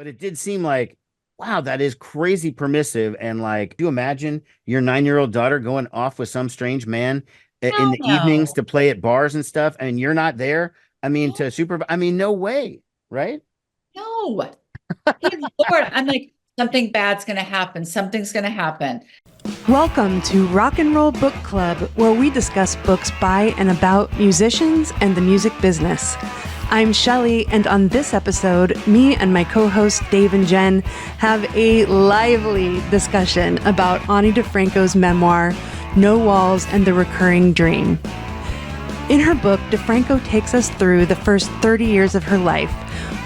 But it did seem like, wow, that is crazy permissive. And like, do you imagine your 9-year-old daughter going off with some strange man in Hell the evenings no. to play at bars and stuff, and you're not there? I mean, No, to supervise, I mean, no way, right? no. Good Lord. I'm like, something bad's going to happen. Something's going to happen. Welcome to Rock and Roll Book Club, where we discuss books by and about musicians and the music business. I'm Shelley, and on this episode, me and my co-hosts Dave and Jen have a lively discussion about Ani DiFranco's memoir, No Walls and the Recurring Dream. In her book, DiFranco takes us through the first 30 years of her life,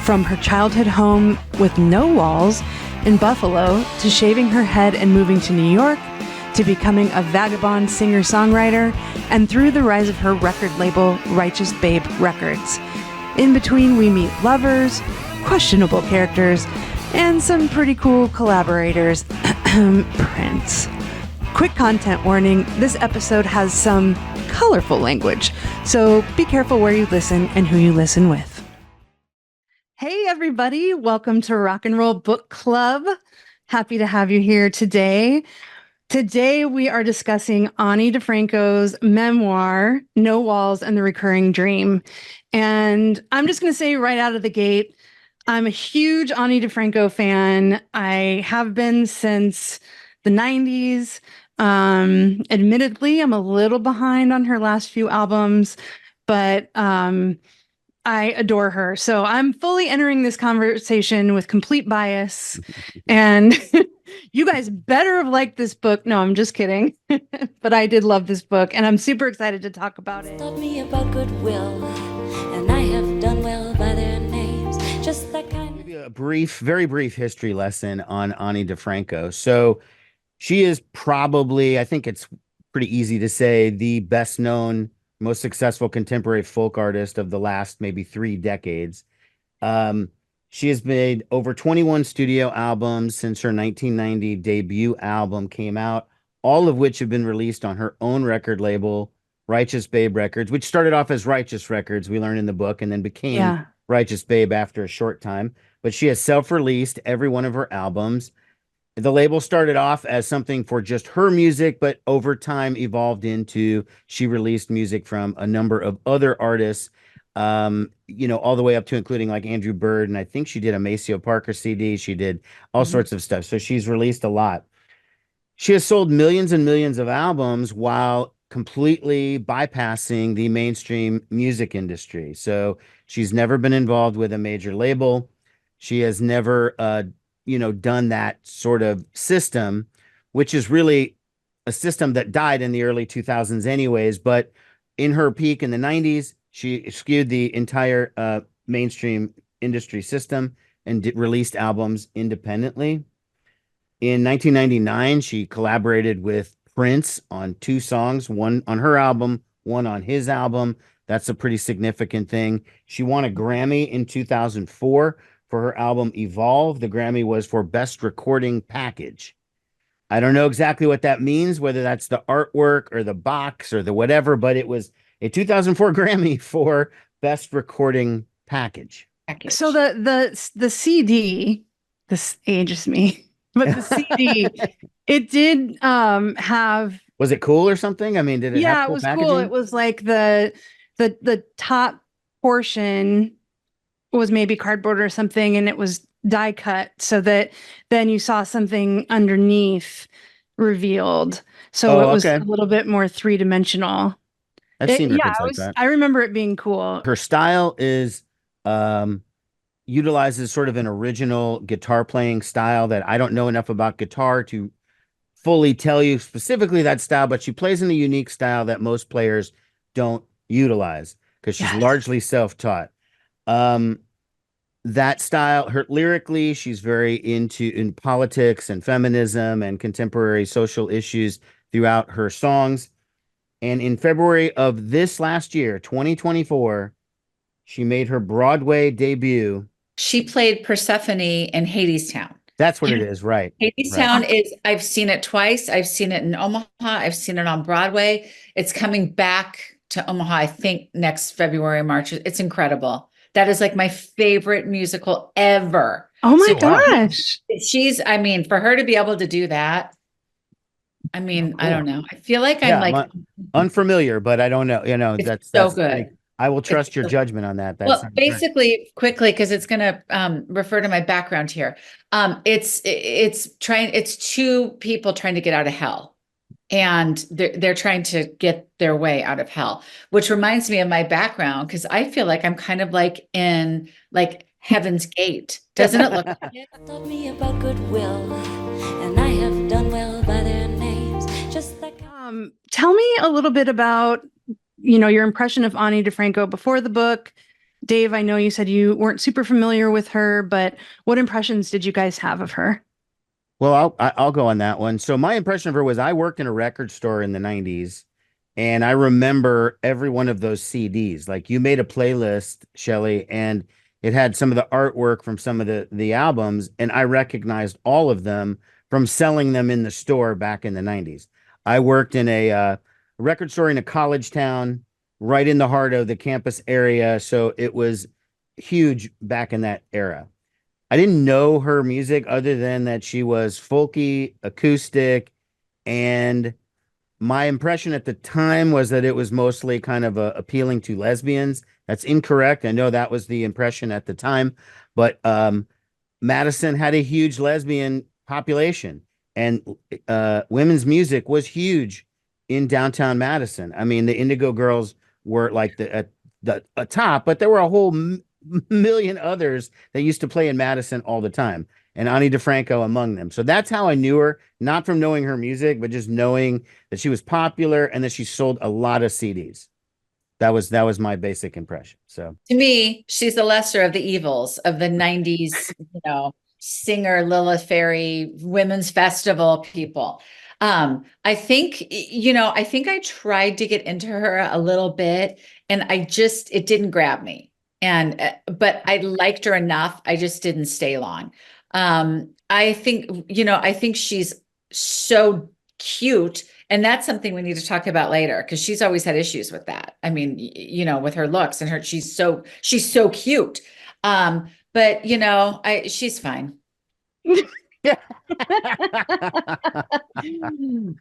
from her childhood home with no walls in Buffalo to shaving her head and moving to New York, to becoming a vagabond singer-songwriter, and through the rise of her record label, Righteous Babe Records. In between, we meet lovers, questionable characters, and some pretty cool collaborators. Prince. Quick content warning, this episode has some colorful language, so be careful where you listen and who you listen with. Hey everybody, welcome to Rock and Roll Book Club. Happy to have you here today. Today we are discussing Ani DiFranco's memoir, No Walls and the Recurring Dream. And I'm just going to say right out of the gate, I'm a huge Ani DiFranco fan. I have been since the 90s. Admittedly, I'm a little behind on her last few albums, but I adore her. So I'm fully entering this conversation with complete bias. And you guys better have liked this book. No, I'm just kidding. But I did love this book, and I'm super excited to talk about it. Taught me about goodwill, and I have done well by their names. Just that kind Maybe a brief, very brief history lesson on Ani DiFranco. So she is probably, I think it's pretty easy to say, the best known, most successful contemporary folk artist of the last maybe 3 decades. She has made over 21 studio albums since her 1990 debut album came out, all of which have been released on her own record label, Righteous Babe Records, which started off as Righteous Records, we learn in the book, and then became Yeah. Righteous Babe after a short time. But she has self-released every one of her albums. The label started off as something for just her music, but over time evolved into she released music from a number of other artists, all the way up to including like Andrew Bird. And I think she did a Maceo Parker CD. She did all sorts of stuff. So she's released a lot. She has sold millions and millions of albums while completely bypassing the mainstream music industry. So she's never been involved with a major label. She has never, done that sort of system, which is really a system that died in the early 2000s anyways. But in her peak in the 90s, she skewed the entire mainstream industry system and released albums independently. In 1999, she collaborated with Prince on 2 songs, one on her album, one on his album. That's a pretty significant thing. She won a Grammy in 2004 for her album Evolve. The Grammy was for Best Recording Package. I don't know exactly what that means, whether that's the artwork or the box or the whatever, but it was a 2004 Grammy for Best Recording Package. So the CD, this ages me, but the CD, it did have. Was it cool or something? I mean, did it have Yeah, it cool was cool. It packaging? was like the top portion was maybe cardboard or something, and it was die cut so that then you saw something underneath revealed. So it Oh, was okay. a little bit more three-dimensional. I've seen Yeah, records like that. I remember it being cool. Her style is um utilizes sort of an original guitar playing style that I don't know enough about guitar to fully tell you specifically that style, but she plays in a unique style that most players don't utilize because she's Yes. largely self-taught. Um, that style, her lyrically, she's very in politics and feminism and contemporary social issues throughout her songs. And in February of this last year, 2024, she made her Broadway debut. She played Persephone in Hadestown. That's what it is, right? Right. Hadestown is, I've seen it twice. I've seen it in Omaha. I've seen it on Broadway. It's coming back to Omaha, I think next February, March. It's incredible. That is like my favorite musical ever. Oh my Wow. gosh. I mean, for her to be able to do that, I mean, I don't know. I feel like I'm like, unfamiliar, but I don't know. it's That's so good. I will trust It's your so- judgment on that. Well, basically, quickly, because it's going to refer to my background here. It's two people trying to get out of hell, and they're trying to get their way out of hell, which reminds me of my background because I feel like I'm kind of like in like Heaven's Gate. Doesn't it look like it? Taught me about goodwill, and I have done well by their names, just like Tell me a little bit about, your impression of Ani DiFranco before the book. Dave, I know you said you weren't super familiar with her, but what impressions did you guys have of her? Well, I'll go on that one. So my impression of her was I worked in a record store in the 90s, and I remember every one of those CDs. Like you made a playlist, Shelley, and it had some of the artwork from some of the albums, and I recognized all of them from selling them in the store back in the 90s. I worked in a record store in a college town right in the heart of the campus area, so it was huge back in that era. I didn't know her music other than that she was folky, acoustic, and my impression at the time was that it was mostly kind of appealing to lesbians. That's incorrect. I know that was the impression at the time, but Madison had a huge lesbian population, and women's music was huge in downtown Madison. I mean, the Indigo Girls were like the top, but there were a whole million others that used to play in Madison all the time, and Ani DiFranco among them. So that's how I knew her, not from knowing her music, but just knowing that she was popular and that she sold a lot of CDs. That was my basic impression. So To me, she's the lesser of the evils of the 90s, singer Lilith Fairy women's festival people. I think, I think I tried to get into her a little bit and it didn't grab me. And, but I liked her enough. I just didn't stay long. I think she's so cute. And that's something we need to talk about later because she's always had issues with that. I mean, with her looks and she's so cute. But she's fine.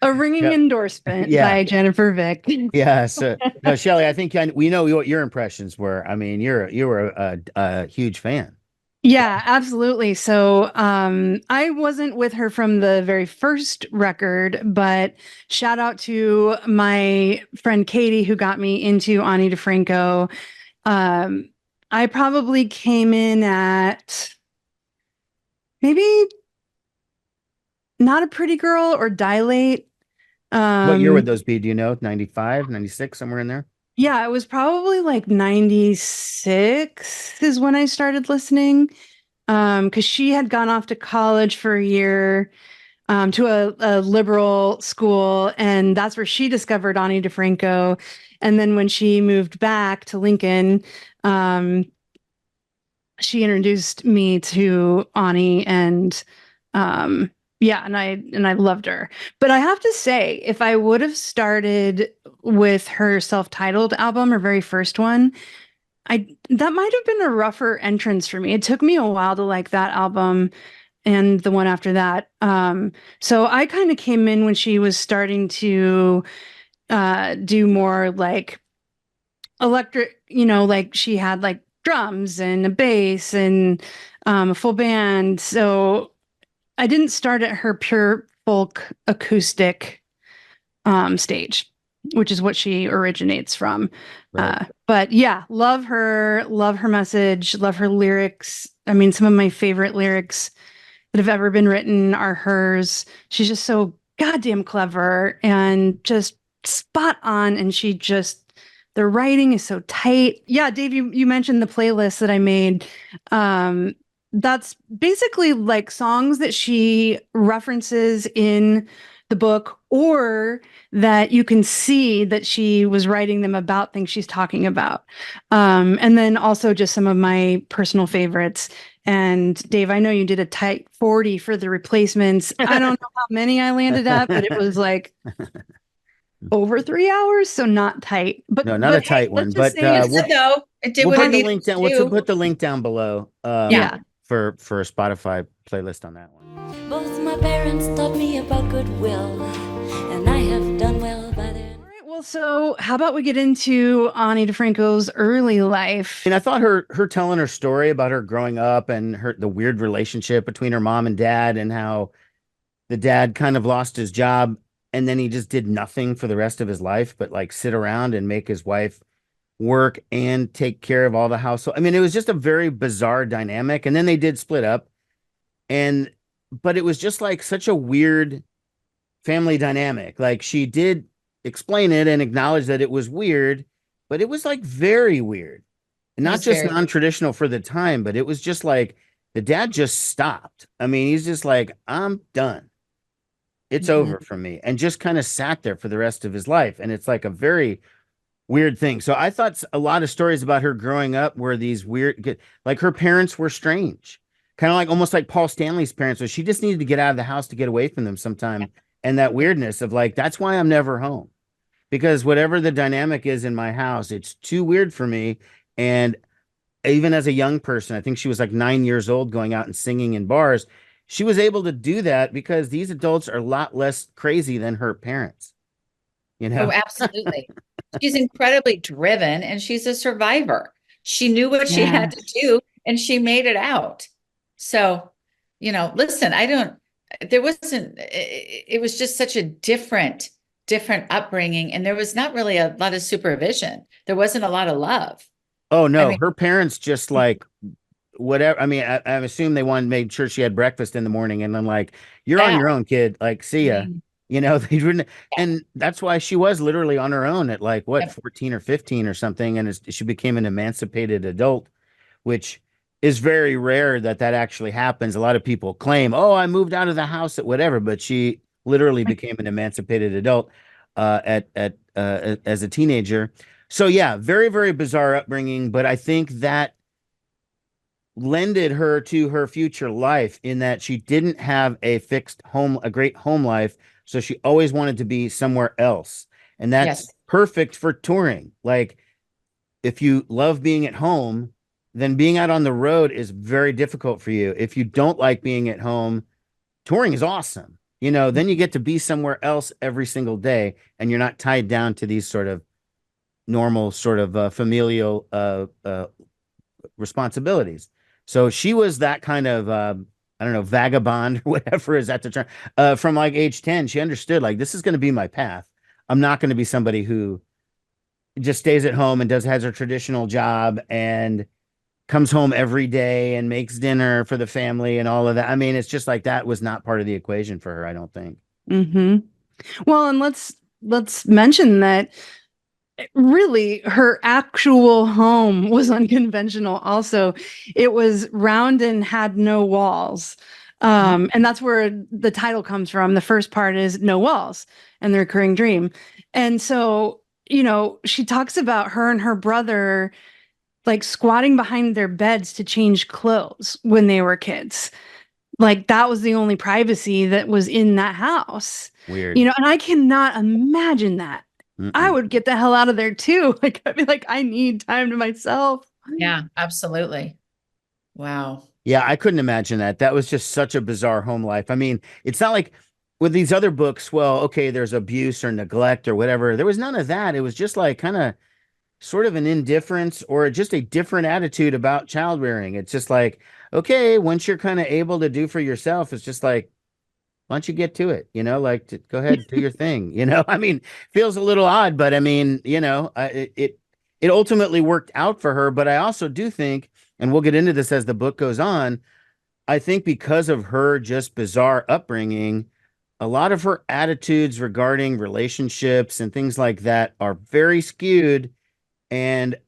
A ringing endorsement by Jennifer Vick. Yeah. So no, Shelley, I think we know what your impressions were. I mean, you were a huge fan. Yeah, absolutely. So I wasn't with her from the very first record, but shout out to my friend Katie who got me into Ani DiFranco. I probably came in at maybe Not a Pretty Girl or Dilate. What year would those be? Do you know? 95, 96, somewhere in there? Yeah, it was probably like 96 is when I started listening. Because she had gone off to college for a year, to a liberal school, and that's where she discovered Ani DiFranco. And then when she moved back to Lincoln, she introduced me to Ani, and yeah, and I loved her. But I have to say, if I would have started with her self-titled album, her very first one, that might have been a rougher entrance for me. It took me a while to like that album and the one after that. So I kind of came in when she was starting to do more like electric, like she had like drums and a bass and a full band. So I didn't start at her pure folk acoustic stage, which is what she originates from. Right. But yeah, love her message, love her lyrics. I mean, some of my favorite lyrics that have ever been written are hers. She's just so goddamn clever and just spot on. And the writing is so tight. Yeah, Dave, you mentioned the playlist that I made. That's basically like songs that she references in the book, or that you can see that she was writing them about things she's talking about. And then also just some of my personal favorites. And Dave, I know you did a tight 40 for the replacements. I don't know how many I landed at, but it was like over 3 hours, so not tight. But no, not a tight one. But we'll put the link down. We'll put the link down below. Yeah. for a Spotify playlist on that one. Both my parents taught me about goodwill, and I have done well by their... All right, well, so how about we get into Ani DiFranco's early life? And I thought her telling her story about her growing up and the weird relationship between her mom and dad, and how the dad kind of lost his job and then he just did nothing for the rest of his life but like sit around and make his wife work and take care of all the household. I mean, it was just a very bizarre dynamic. And then they did split up, but it was just like such a weird family dynamic. Like, she did explain it and acknowledge that it was weird, but it was like very weird, and not just non-traditional for the time, but it was just like the dad just stopped. I mean, he's just like, I'm done. It's over for me, and just kind of sat there for the rest of his life. And it's like a very weird thing. So I thought a lot of stories about her growing up were these weird, like her parents were strange, kind of like almost like Paul Stanley's parents. So she just needed to get out of the house to get away from them sometime. Yeah. And that weirdness of like, that's why I'm never home, because whatever the dynamic is in my house, it's too weird for me. And even as a young person, I think she was like 9 years old, going out and singing in bars. She was able to do that because these adults are a lot less crazy than her parents. You know? Oh, absolutely. She's incredibly driven, and she's a survivor. She knew what she had to do, and she made it out. So, listen, it was just such a different upbringing, and there was not really a lot of supervision. There wasn't a lot of love. Oh, no, her parents just like, whatever. I mean, I assume they made sure she had breakfast in the morning, and then like, you're on your own, kid. Like, see ya. They wouldn't, and that's why she was literally on her own at like 14 or 15 or something, and she became an emancipated adult, which is very rare that actually happens. A lot of people claim, "Oh, I moved out of the house at whatever," but she literally became an emancipated adult as a teenager. So yeah, very, very bizarre upbringing, but I think that lended her to her future life in that she didn't have a fixed home, a great home life. So she always wanted to be somewhere else. And that's perfect for touring. Like, if you love being at home, then being out on the road is very difficult for you. If you don't like being at home, touring is awesome. Then you get to be somewhere else every single day, and you're not tied down to these sort of normal sort of familial responsibilities. So she was that kind of I don't know, vagabond or whatever is that the term, from like age 10. She understood, like, this is going to be my path. I'm not going to be somebody who just stays at home and has her traditional job and comes home every day and makes dinner for the family and all of that. I mean, it's just like, that was not part of the equation for her, I don't think. Well, and let's mention that really her actual home was unconventional also. It was round and had no walls. And that's where the title comes from. The first part is No Walls and the Recurring Dream. And so, she talks about her and her brother like squatting behind their beds to change clothes when they were kids. Like, that was the only privacy that was in that house. Weird. And I cannot imagine that. I would get the hell out of there too. Like, I'd be like, I need time to myself. Yeah, absolutely. Wow. Yeah, I couldn't imagine that. That was just such a bizarre home life. I mean, it's not like with these other books, well, okay, there's abuse or neglect or whatever. There was none of that. It was just like kind of sort of an indifference or just a different attitude about child rearing. It's just like, okay, once you're kind of able to do for yourself, it's just like, why don't you get to it? Go ahead, do your thing. I mean, feels a little odd, but I mean, it ultimately worked out for her. But I also do think, and we'll get into this as the book goes on, I think because of her just bizarre upbringing, a lot of her attitudes regarding relationships and things like that are very skewed. And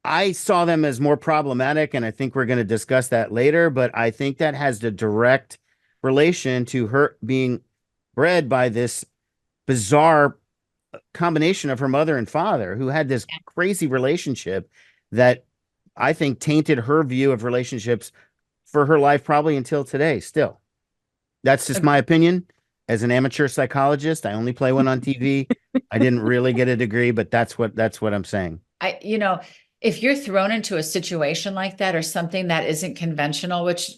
I saw them as more problematic. And I think we're going to discuss that later. But I think that has the direct relation to her being bred by this bizarre combination of her mother and father, who had this crazy relationship that I think tainted her view of relationships for her life, probably until today. Still, that's just my opinion as an amateur psychologist. I only play one on TV. I didn't really get a degree, but that's what I'm saying. if you're thrown into a situation like that or something that isn't conventional, which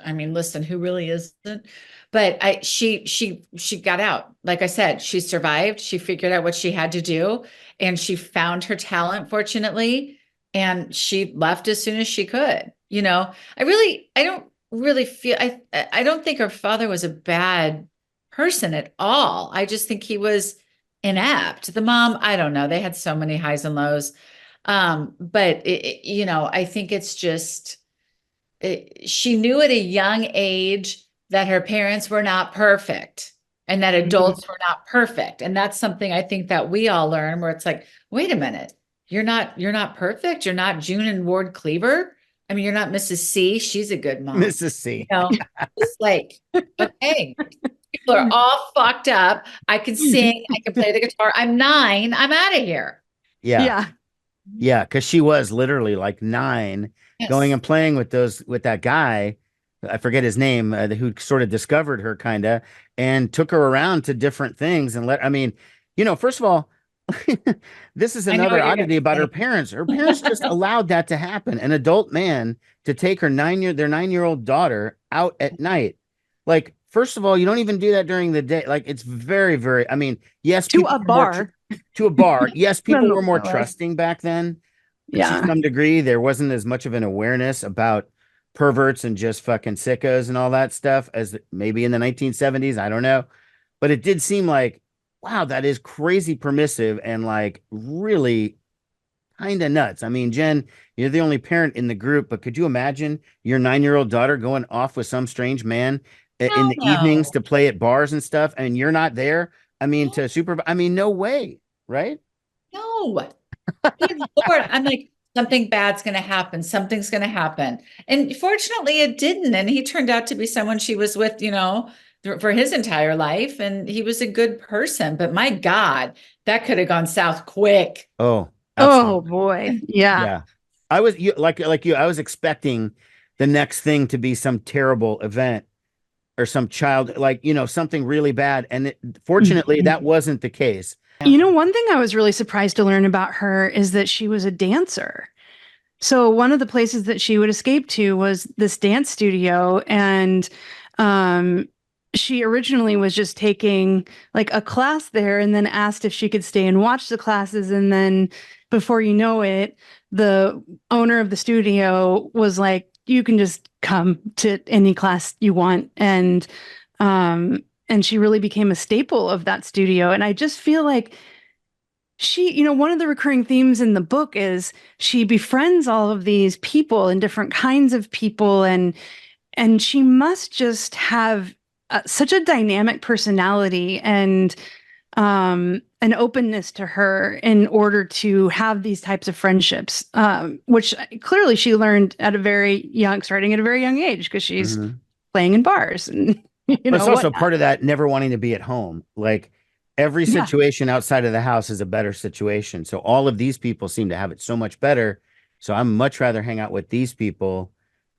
I mean, listen, who really isn't? But she got out. Like I said, she survived. She figured out what she had to do, and she found her talent, fortunately, and she left as soon as she could. I don't really feel I don't think her father was a bad person at all. I just think he was inept. The mom, I don't know. They had so many highs and lows. But I think it's just she knew at a young age that her parents were not perfect and that adults were not perfect. And that's something I think that we all learn where it's like, wait a minute, you're not perfect. You're not June and Ward Cleaver. I mean, you're not Mrs. C. She's a good mom. Mrs. C. It's like, okay, people are all fucked up. I can sing. I can play the guitar. I'm 9. I'm out of here. Yeah. Yeah. Cause she was literally like 9 going and playing with that guy. I forget his name, who sort of discovered her kind of and took her around to different things first of all, this is another oddity about her parents. Her parents just allowed that to happen. An adult man to take their 9-year-old daughter out at night. Like, first of all, you don't even do that during the day. Like, it's very, very, I mean, yes. To a bar. Yes, people were more trusting back then. To some degree, there wasn't as much of an awareness about perverts and just fucking sickos and all that stuff as maybe in the 1970s. I don't know. But it did seem like, wow, that is crazy permissive and like really kind of nuts. I mean, Jen, you're the only parent in the group, but could you imagine your 9-year-old daughter going off with some strange man in the evenings to play at bars and stuff, and you're not there? I mean, to supervise. I mean, no way, right? No. Good Lord. I'm like, something bad's going to happen. Something's going to happen. And fortunately, it didn't. And he turned out to be someone she was with, for his entire life. And he was a good person. But my God, that could have gone south quick. Oh, absolutely. Oh boy. Yeah. Yeah. I was like you, I was expecting the next thing to be some terrible event or some child, something really bad. And fortunately, that wasn't the case. One thing I was really surprised to learn about her is that she was a dancer. So one of the places that she would escape to was this dance studio. And she originally was just taking like a class there and then asked if she could stay and watch the classes. And then before you know it, the owner of the studio was like, you can just come to any class you want. And she really became a staple of that studio. And I just feel like she, one of the recurring themes in the book is she befriends all of these people and different kinds of people. And she must just have such a dynamic personality and an openness to her in order to have these types of friendships, which clearly she learned starting at a very young age, because she's playing in bars. And it's also part of that never wanting to be at home. Like, every situation outside of the house is a better situation. So all of these people seem to have it so much better. So I'm much rather hang out with these people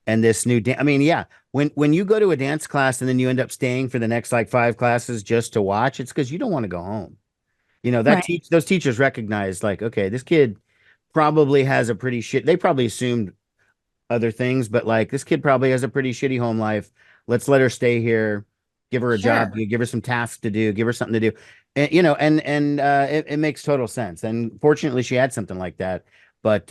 and this new I mean, yeah, when you go to a dance class and then you end up staying for the next like 5 classes just to watch, it's because you don't want to go home. Those teachers recognize, like, okay, this kid probably has a pretty they probably assumed other things, but like, this kid probably has a pretty shitty home life. Let's let her stay here, give her a job, give her some tasks to do, give her something to do. And, it makes total sense. And fortunately she had something like that. But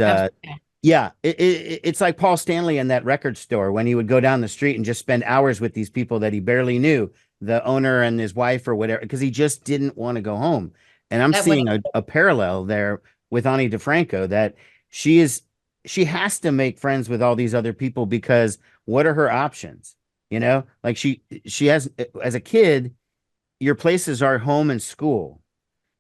it's like Paul Stanley in that record store when he would go down the street and just spend hours with these people that he barely knew, the owner and his wife or whatever, because he just didn't want to go home. And I'm seeing a parallel there with Ani DiFranco, that she has to make friends with all these other people, because what are her options? Like she has, as a kid, your places are home and school.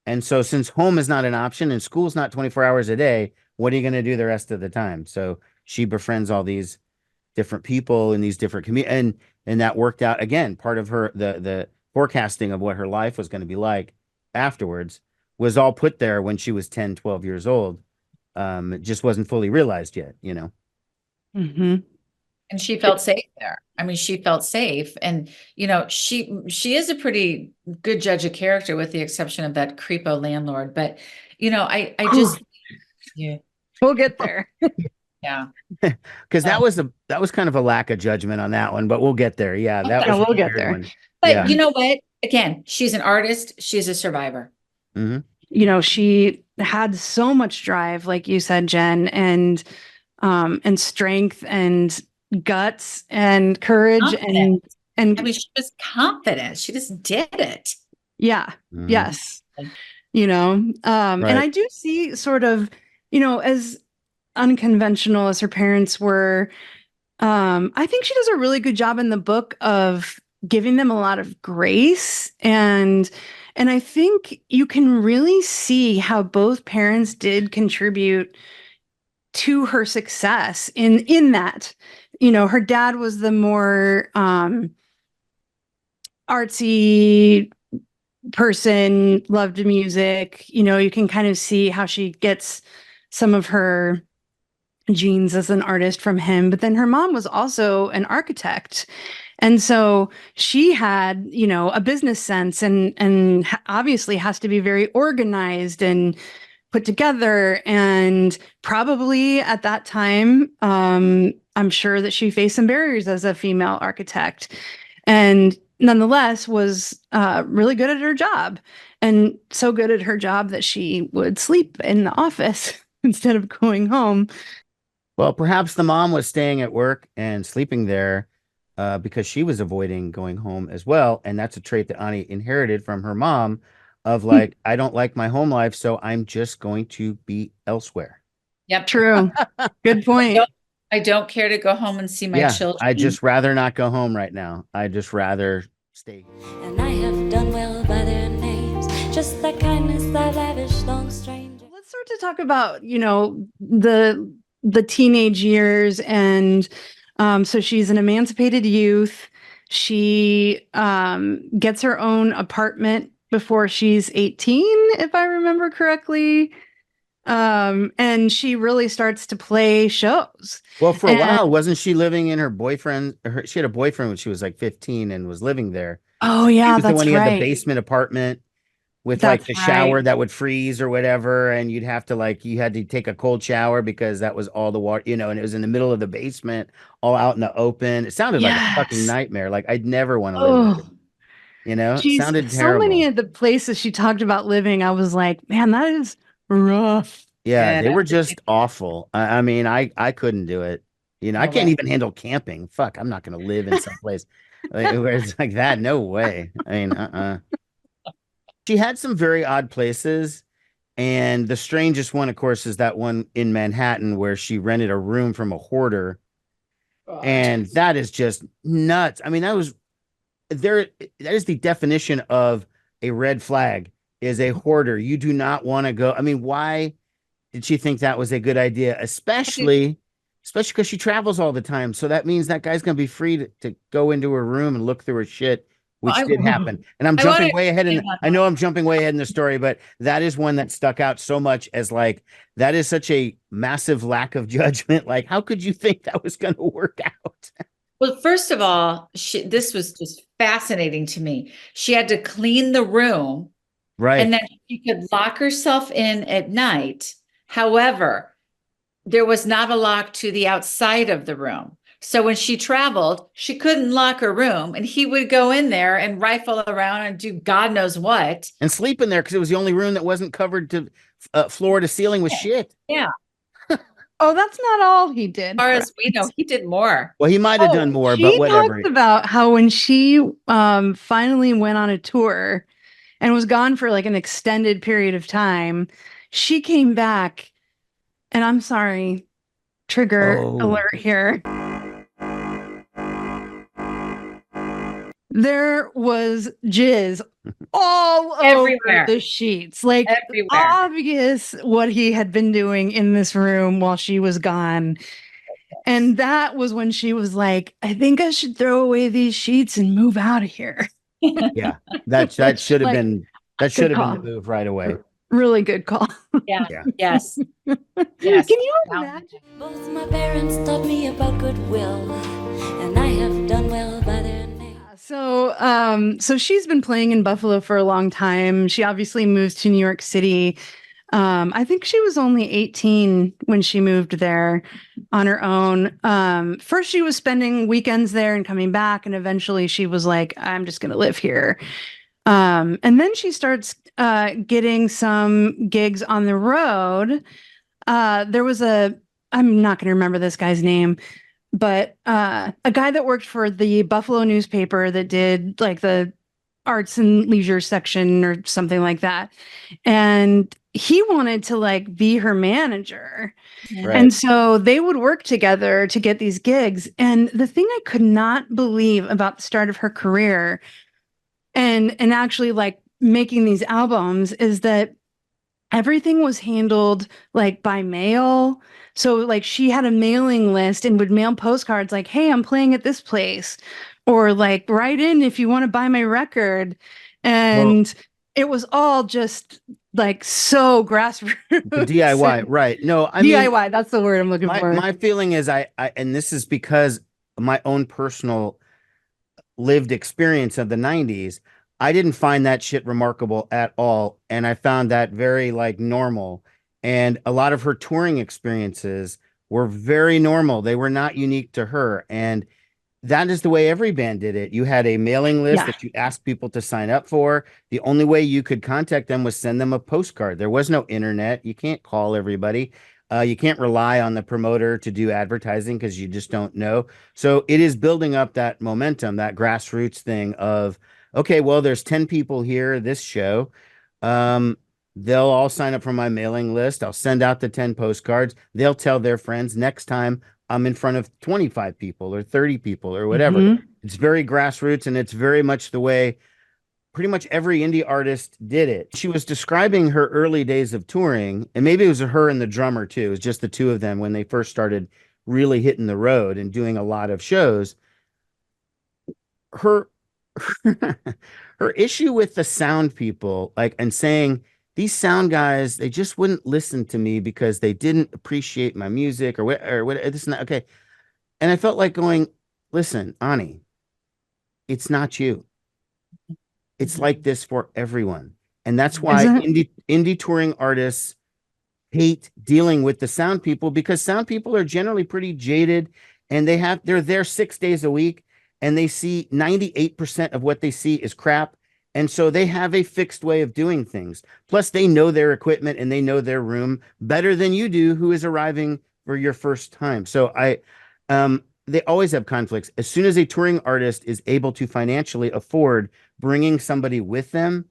And so since home is not an option and school's not 24 hours a day, what are you going to do the rest of the time? So she befriends all these different people in these different communities. And that worked out, again, part of her, the forecasting of what her life was going to be like afterwards was all put there when she was 10, 12 years old. It just wasn't fully realized yet, Mm-hmm. And she felt safe there. I mean, she felt safe. And, she is a pretty good judge of character, with the exception of that creepo landlord. But, I just, We'll get there. Yeah. Because that was kind of a lack of judgment on that one, but we'll get there. Yeah, that was we'll a get weird there. one. But Yeah. you know what? Again, she's an artist. She's a survivor. Mhm. She had so much drive, like you said, Jen, and strength and guts and courage Confidence. and I mean, she was confident. She just did it. yeah, Mhm. yes, and Right. I do see sort of, as unconventional as her parents were, I think she does a really good job in the book of giving them a lot of grace, and I think you can really see how both parents did contribute to her success in that. Her dad was the more artsy person, loved music. You can kind of see how she gets some of her genes as an artist from him. But then her mom was also an architect. And so she had, a business sense and obviously has to be very organized and put together. And probably at that time, I'm sure that she faced some barriers as a female architect, and nonetheless was really good at her job, and so good at her job that she would sleep in the office instead of going home. Well, perhaps the mom was staying at work and sleeping there because she was avoiding going home as well. And that's a trait that Ani inherited from her mom of like, I don't like my home life, so I'm just going to be elsewhere. Yep. True. Good point. I don't care to go home and see my children. I just rather not go home right now. I just rather stay. And I have done well by their names, just that kindness I lavished on strangers. Let's start to talk about, the teenage years. And so she's an emancipated youth. She gets her own apartment before she's 18, if I remember correctly. And she really starts to play shows. Well, for a while, wasn't she living in her boyfriend? She had a boyfriend when she was like 15 and was living there. Oh, yeah, He was that's the one. He had the right. basement apartment with That's like the shower right. that would freeze or whatever, and you had to take a cold shower because that was all the water, and it was in the middle of the basement, all out in the open. It sounded like a fucking Yes. nightmare. Like I'd never want to live there. It Jeez, sounded so terrible. many of the places she talked about living, I was like, man, that is rough. Yeah, they were just awful. I mean, I couldn't do it. I No can't way. even handle camping. Fuck, I'm not going to live in some place where it's like that. No way. I mean, She had some very odd places. And the strangest one, of course, is that one in Manhattan where she rented a room from a hoarder. God. And that is just nuts. I mean, that is the definition of a red flag, is a hoarder. You do not want to go. I mean, why did she think that was a good idea? Especially because she travels all the time. So that means that guy's going to be free to go into her room and look through her shit, which did happen. And I'm jumping way ahead. I know I'm jumping way ahead in the story, but that is one that stuck out so much as like, that is such a massive lack of judgment. Like, how could you think that was going to work out? Well, first of all, this was just fascinating to me. She had to clean the room, Right. and then she could lock herself in at night. However, there was not a lock to the outside of the room. So when she traveled, she couldn't lock her room, and he would go in there and rifle around and do God knows what. And sleep in there because it was the only room that wasn't covered to floor to ceiling with shit. Yeah. Oh, that's not all he did. As far as we know, he did more. Well, he might have done more, but She whatever. talked about how when she finally went on a tour and was gone for like an extended period of time, she came back, and I'm sorry, trigger alert here. There was jizz all Everywhere. over the sheets, like Everywhere. obvious what he had been doing in this room while she was gone. And that was when she was like, I think I should throw away these sheets and move out of here. Yeah, that should have Like, been the move right away. Really good call. Yeah. Yeah. Yes. Yes. Can you imagine? Both my parents taught me about goodwill, and I have done well by their names. So she's been playing in Buffalo for a long time. She obviously moves to New York City I think she was only 18 when she moved there on her own. First, she was spending weekends there and coming back, and eventually she was like, I'm just going to live here. And then she starts getting some gigs on the road. There was I'm not going to remember this guy's name, but a guy that worked for the Buffalo newspaper that did like the arts and leisure section or something like that. And he wanted to like be her manager. Right. And so they would work together to get these gigs. And the thing I could not believe about the start of her career and actually like making these albums is that everything was handled like by mail. So like she had a mailing list and would mail postcards like, hey, I'm playing at this place, or like write in if you want to buy my record. And it was all just like so grassroots. DIY, right? No, I DIY, mean, that's the word I'm looking for. my feeling is and this is because my own personal lived experience of the 90s, I didn't find that shit remarkable at all. And I found that very like normal. And a lot of her touring experiences were very normal. They were not unique to her. And that is the way every band did it. You had a mailing list that you asked people to sign up for. The only way you could contact them was send them a postcard. There was no internet. You can't call everybody. You can't rely on the promoter to do advertising because you just don't know. So it is building up that momentum, that grassroots thing of, okay, well, there's 10 people here, this show. They'll all sign up for my mailing list. I'll send out the 10 postcards. They'll tell their friends. Next time I'm in front of 25 people or 30 people or whatever. Mhm. It's very grassroots, and it's very much the way pretty much every indie artist did it. She was describing her early days of touring, and maybe it was her and the drummer too. It was just the two of them when they first started really hitting the road and doing a lot of shows. Her her issue with the sound people, like, and saying these sound guys, they just wouldn't listen to me because they didn't appreciate my music or what this and that. Okay. And I felt like going, listen, Ani, it's not you. It's like this for everyone. And that's why indie touring artists hate dealing with the sound people, because sound people are generally pretty jaded, and they're there 6 days a week, and they see 98% of what they see is crap. And so they have a fixed way of doing things. Plus they know their equipment and they know their room better than you do, who is arriving for your first time. So they always have conflicts. As soon as a touring artist is able to financially afford bringing somebody with them,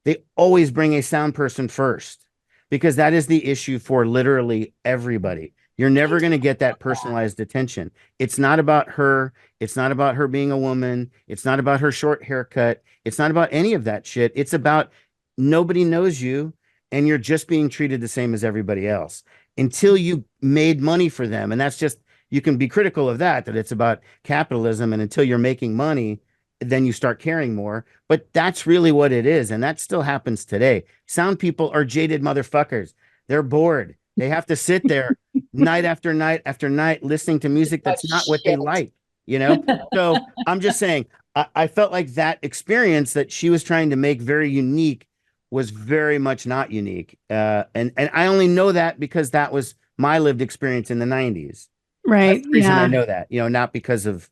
they always bring a sound person first, because that is the issue for literally everybody. You're never going to get that personalized attention. It's not about her. It's not about her being a woman. It's not about her short haircut. It's not about any of that shit. It's about nobody knows you and you're just being treated the same as everybody else until you made money for them. And that's just, you can be critical of that it's about capitalism. And until you're making money, then you start caring more. But that's really what it is. And that still happens today. Sound people are jaded motherfuckers. They're bored. They have to sit there night after night after night listening to music that's not what they like, you know? So I'm just saying, I felt like that experience that she was trying to make very unique was very much not unique. And I only know that because that was my lived experience in the 90s. Right. That's the reason I know that, not because of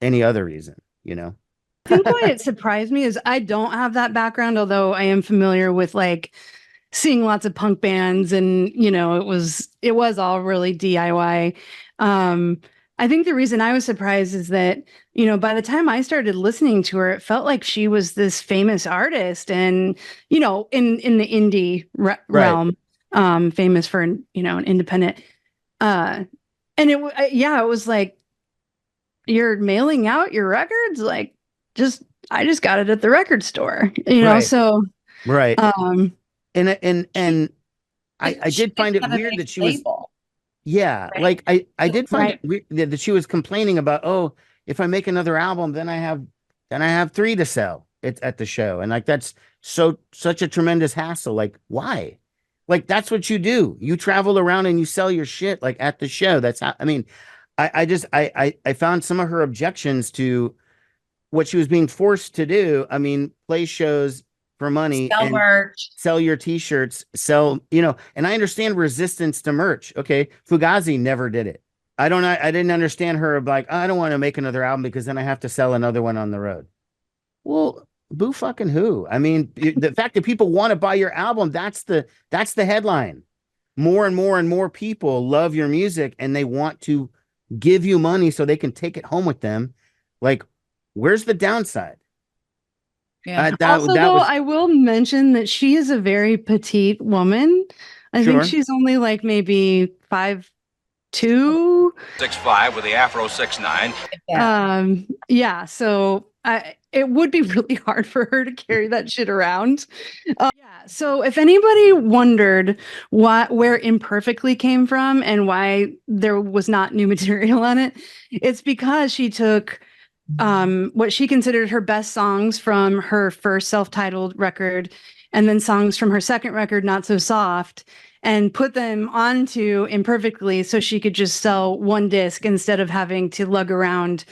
any other reason, I think why it surprised me is I don't have that background, although I am familiar with like seeing lots of punk bands, and it was all really DIY. I think the reason I was surprised is that by the time I started listening to her, it felt like she was this famous artist, and in the indie realm, famous for an independent. And it was like, you're mailing out your records, like I just got it at the record store, Right. so right. And I did find it weird that she was, Right. like I did find it weird that she was complaining about, oh, if I make another album, then I have 3 to sell at the show. And like, that's such a tremendous hassle. Like, why? Like, that's what you do. You travel around and you sell your shit like at the show. That's how, I mean, I found some of her objections to what she was being forced to do. I mean, play shows for money Sell and merch. sell your t-shirts, sell, and I understand resistance to merch. Okay. Fugazi never did it. I didn't understand her like, I don't want to make another album because then I have to sell another one on the road. Well, boo fucking who? I mean, the fact that people want to buy your album, that's the headline. More and more and more people love your music and they want to give you money so they can take it home with them. Like, where's the downside? Yeah. Also, that though, was I will mention that she is a very petite woman. I think Sure. she's only like maybe 5'2". 6'5" with the Afro 6'9". Yeah. So it would be really hard for her to carry that shit around. Yeah. So if anybody wondered where Imperfectly came from and why there was not new material on it, it's because she took what she considered her best songs from her first self-titled record and then songs from her second record, Not So Soft, and put them onto Imperfectly so she could just sell one disc instead of having to lug around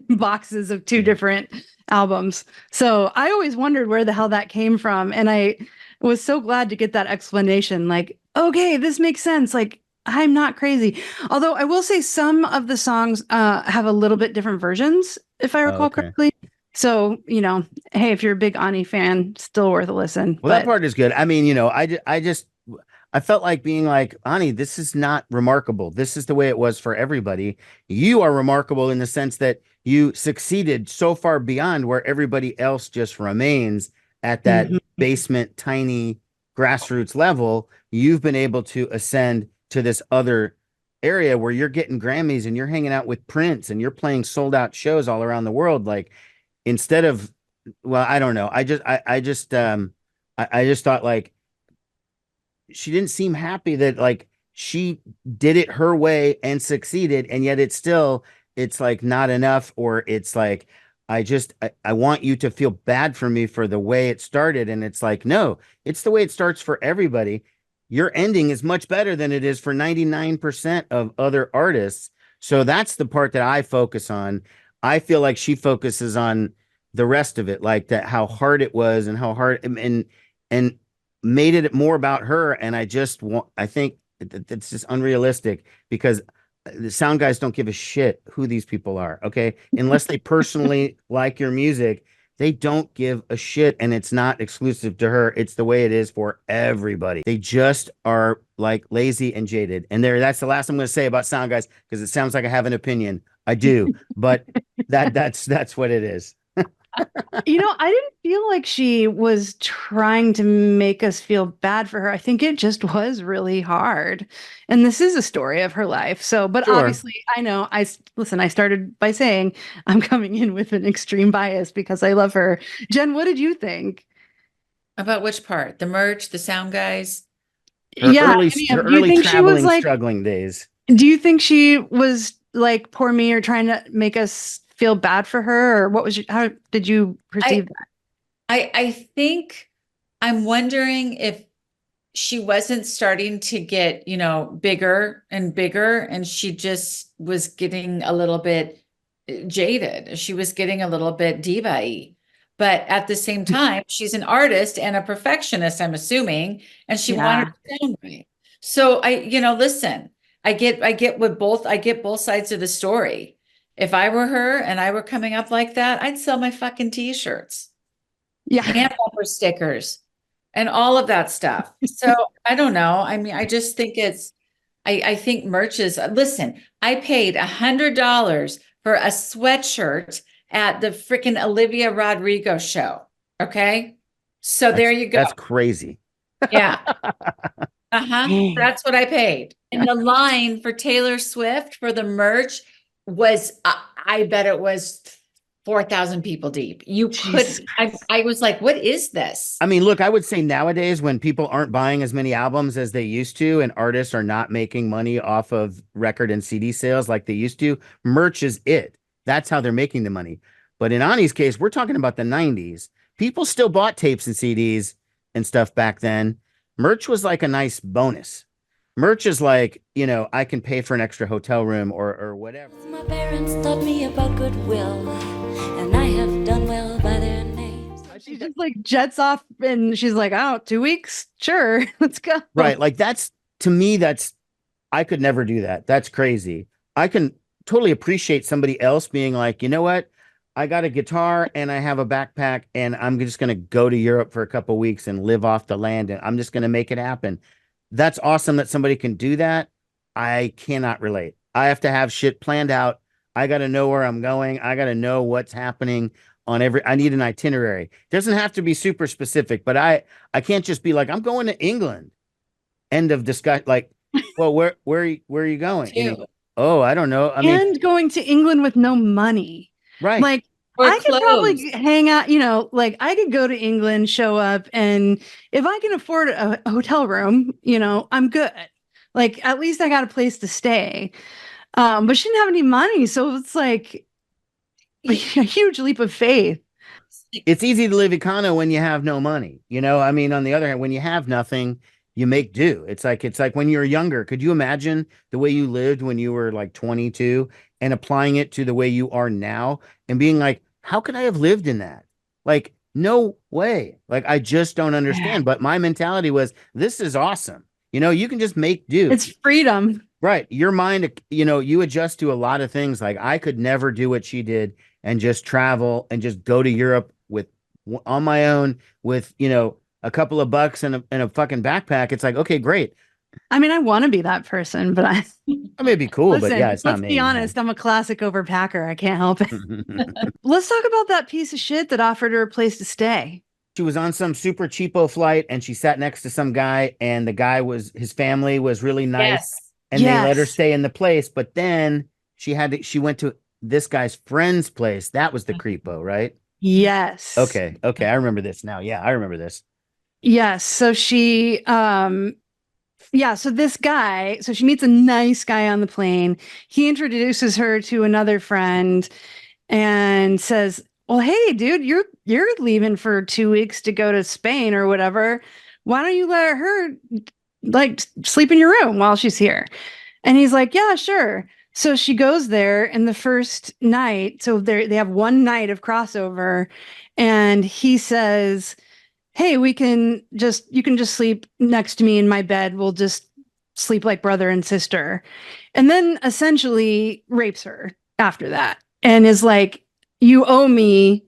boxes of two different albums. So I always wondered where the hell that came from. And I was so glad to get that explanation. Like, okay, this makes sense. Like, I'm not crazy. Although I will say some of the songs have a little bit different versions, if I recall correctly. So, hey, if you're a big Ani fan, still worth a listen. Well, that part is good. I mean, I felt like being like, Ani, this is not remarkable. This is the way it was for everybody. You are remarkable in the sense that you succeeded so far beyond where everybody else just remains at that basement, tiny grassroots level. You've been able to ascend to this other area where you're getting Grammys and you're hanging out with Prince and you're playing sold out shows all around the world. Like, instead of, well, I don't know. I just thought like, she didn't seem happy that like she did it her way and succeeded. And yet it's like not enough, or it's like, I want you to feel bad for me for the way it started. And it's like, no, it's the way it starts for everybody. Your ending is much better than it is for 99% of other artists. So that's the part that I focus on. I feel like she focuses on the rest of it, like that, how hard it was and how hard and made it more about her. And I think it's just unrealistic because the sound guys don't give a shit who these people are. Okay. Unless they personally like your music, they don't give a shit. And it's not exclusive to her. It's the way it is for everybody. They just are like lazy and jaded. And that's the last I'm going to say about sound guys, because it sounds like I have an opinion. I do, but that's what it is. I didn't feel like she was trying to make us feel bad for her. I think it just was really hard. And this is a story of her life. So, but Sure. Obviously I know I started by saying I'm coming in with an extreme bias because I love her. Jen, what did you think? About which part? The merch, the sound guys? Her Yeah. early, Do her you early think she was traveling, like, struggling days. do you think she was like, poor me, or trying to make us feel bad for her? Or how did you perceive that? I think I'm wondering if she wasn't starting to get, bigger and bigger, and she just was getting a little bit jaded. She was getting a little bit diva-y. But at the same time, she's an artist and a perfectionist, I'm assuming, and she wanted to sound right. So listen, I get both sides of the story. If I were her and I were coming up like that, I'd sell my fucking t-shirts. Yeah. And bumper stickers and all of that stuff. So I don't know. I mean, I just think I think merch is, listen, I paid $100 for a sweatshirt at the freaking Olivia Rodrigo show. Okay. So there you go. That's crazy. Yeah. That's what I paid. And the line for Taylor Swift for the merch was, I bet it was 4,000 people deep. You could, I was like, what is this? I mean, look, I would say nowadays when people aren't buying as many albums as they used to, and artists are not making money off of record and CD sales like they used to, merch is it. That's how they're making the money. But in Ani's case, we're talking about the 90s. People still bought tapes and CDs and stuff back then. Merch was like a nice bonus. Merch is like, I can pay for an extra hotel room or whatever. My parents taught me about goodwill, and I have done well by their names. she just like jets off and she's like, oh, 2 weeks? Sure, let's go. Right. Like to me, I could never do that. That's crazy. I can totally appreciate somebody else being like, you know what? I got a guitar and I have a backpack and I'm just going to go to Europe for a couple weeks and live off the land and I'm just going to make it happen. That's awesome that somebody can do that. I cannot relate. I have to have shit planned out. I got to know where I'm going. I got to know what's happening I need an itinerary. It doesn't have to be super specific, but I can't just be like, I'm going to England. End of discussion. Like, well, where are you going? Oh, I don't know. And going to England with no money. Right. Like, Or I could clothes. probably hang out, like I could go to England, show up, and if I can afford a hotel room, I'm good. Like, at least I got a place to stay. But she didn't have any money. So it's like a huge leap of faith. It's easy to live econo when you have no money. On the other hand, when you have nothing, you make do. It's like when you were younger. Could you imagine the way you lived when you were like 22 and applying it to the way you are now and being like, how could I have lived in that? Like, no way. Like, I just don't understand. Yeah. But my mentality was, this is awesome. You can just make do. It's freedom. Right. Your mind, you adjust to a lot of things. Like, I could never do what she did and just travel and just go to Europe on my own with, a couple of bucks and a fucking backpack. It's like, okay, great. I mean, I want to be that person, but I may be cool, listen, but yeah, it's not me. Let's be honest. I'm a classic overpacker. I can't help it. Let's talk about that piece of shit that offered her a place to stay. She was on some super cheapo flight and she sat next to some guy and the guy his family was really nice. Yes. And they let her stay in the place. But then she went to this guy's friend's place. That was the creepo, right? Yes. Okay. I remember this now. Yeah, I remember this. Yes. So she, so this guy, so she meets a nice guy on the plane. He introduces her to another friend and says, well, hey, dude, you're leaving for 2 weeks to go to Spain or whatever. Why don't you let her like sleep in your room while she's here? And he's like, yeah, sure. So she goes there, and the first night, so they have one night of crossover, and he says, hey, you can just sleep next to me in my bed. We'll just sleep like brother and sister. And then essentially rapes her after that and is like, you owe me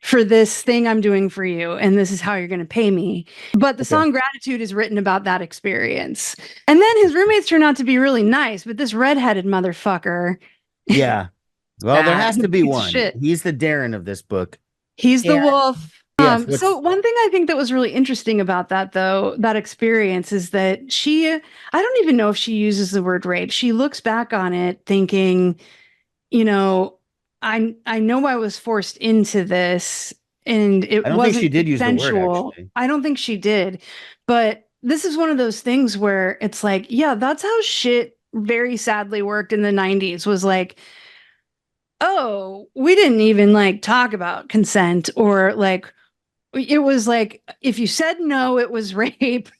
for this thing I'm doing for you, and this is how you're going to pay me. But the song Gratitude is written about that experience. And then his roommates turn out to be really nice, but this redheaded motherfucker. Yeah. Well, there has to be one. Shit. He's the Darren of this book. He's the wolf. Yes, so one thing I think that was really interesting about that, though, that experience is that I don't even know if she uses the word rape. She looks back on it thinking, I know I was forced into this and it I don't wasn't think she did consensual. use the word, actually. I don't think she did. But this is one of those things where it's like, yeah, that's how shit very sadly worked in the 90s, was like, oh, we didn't even like talk about consent, or like, it was like, if you said no, it was rape.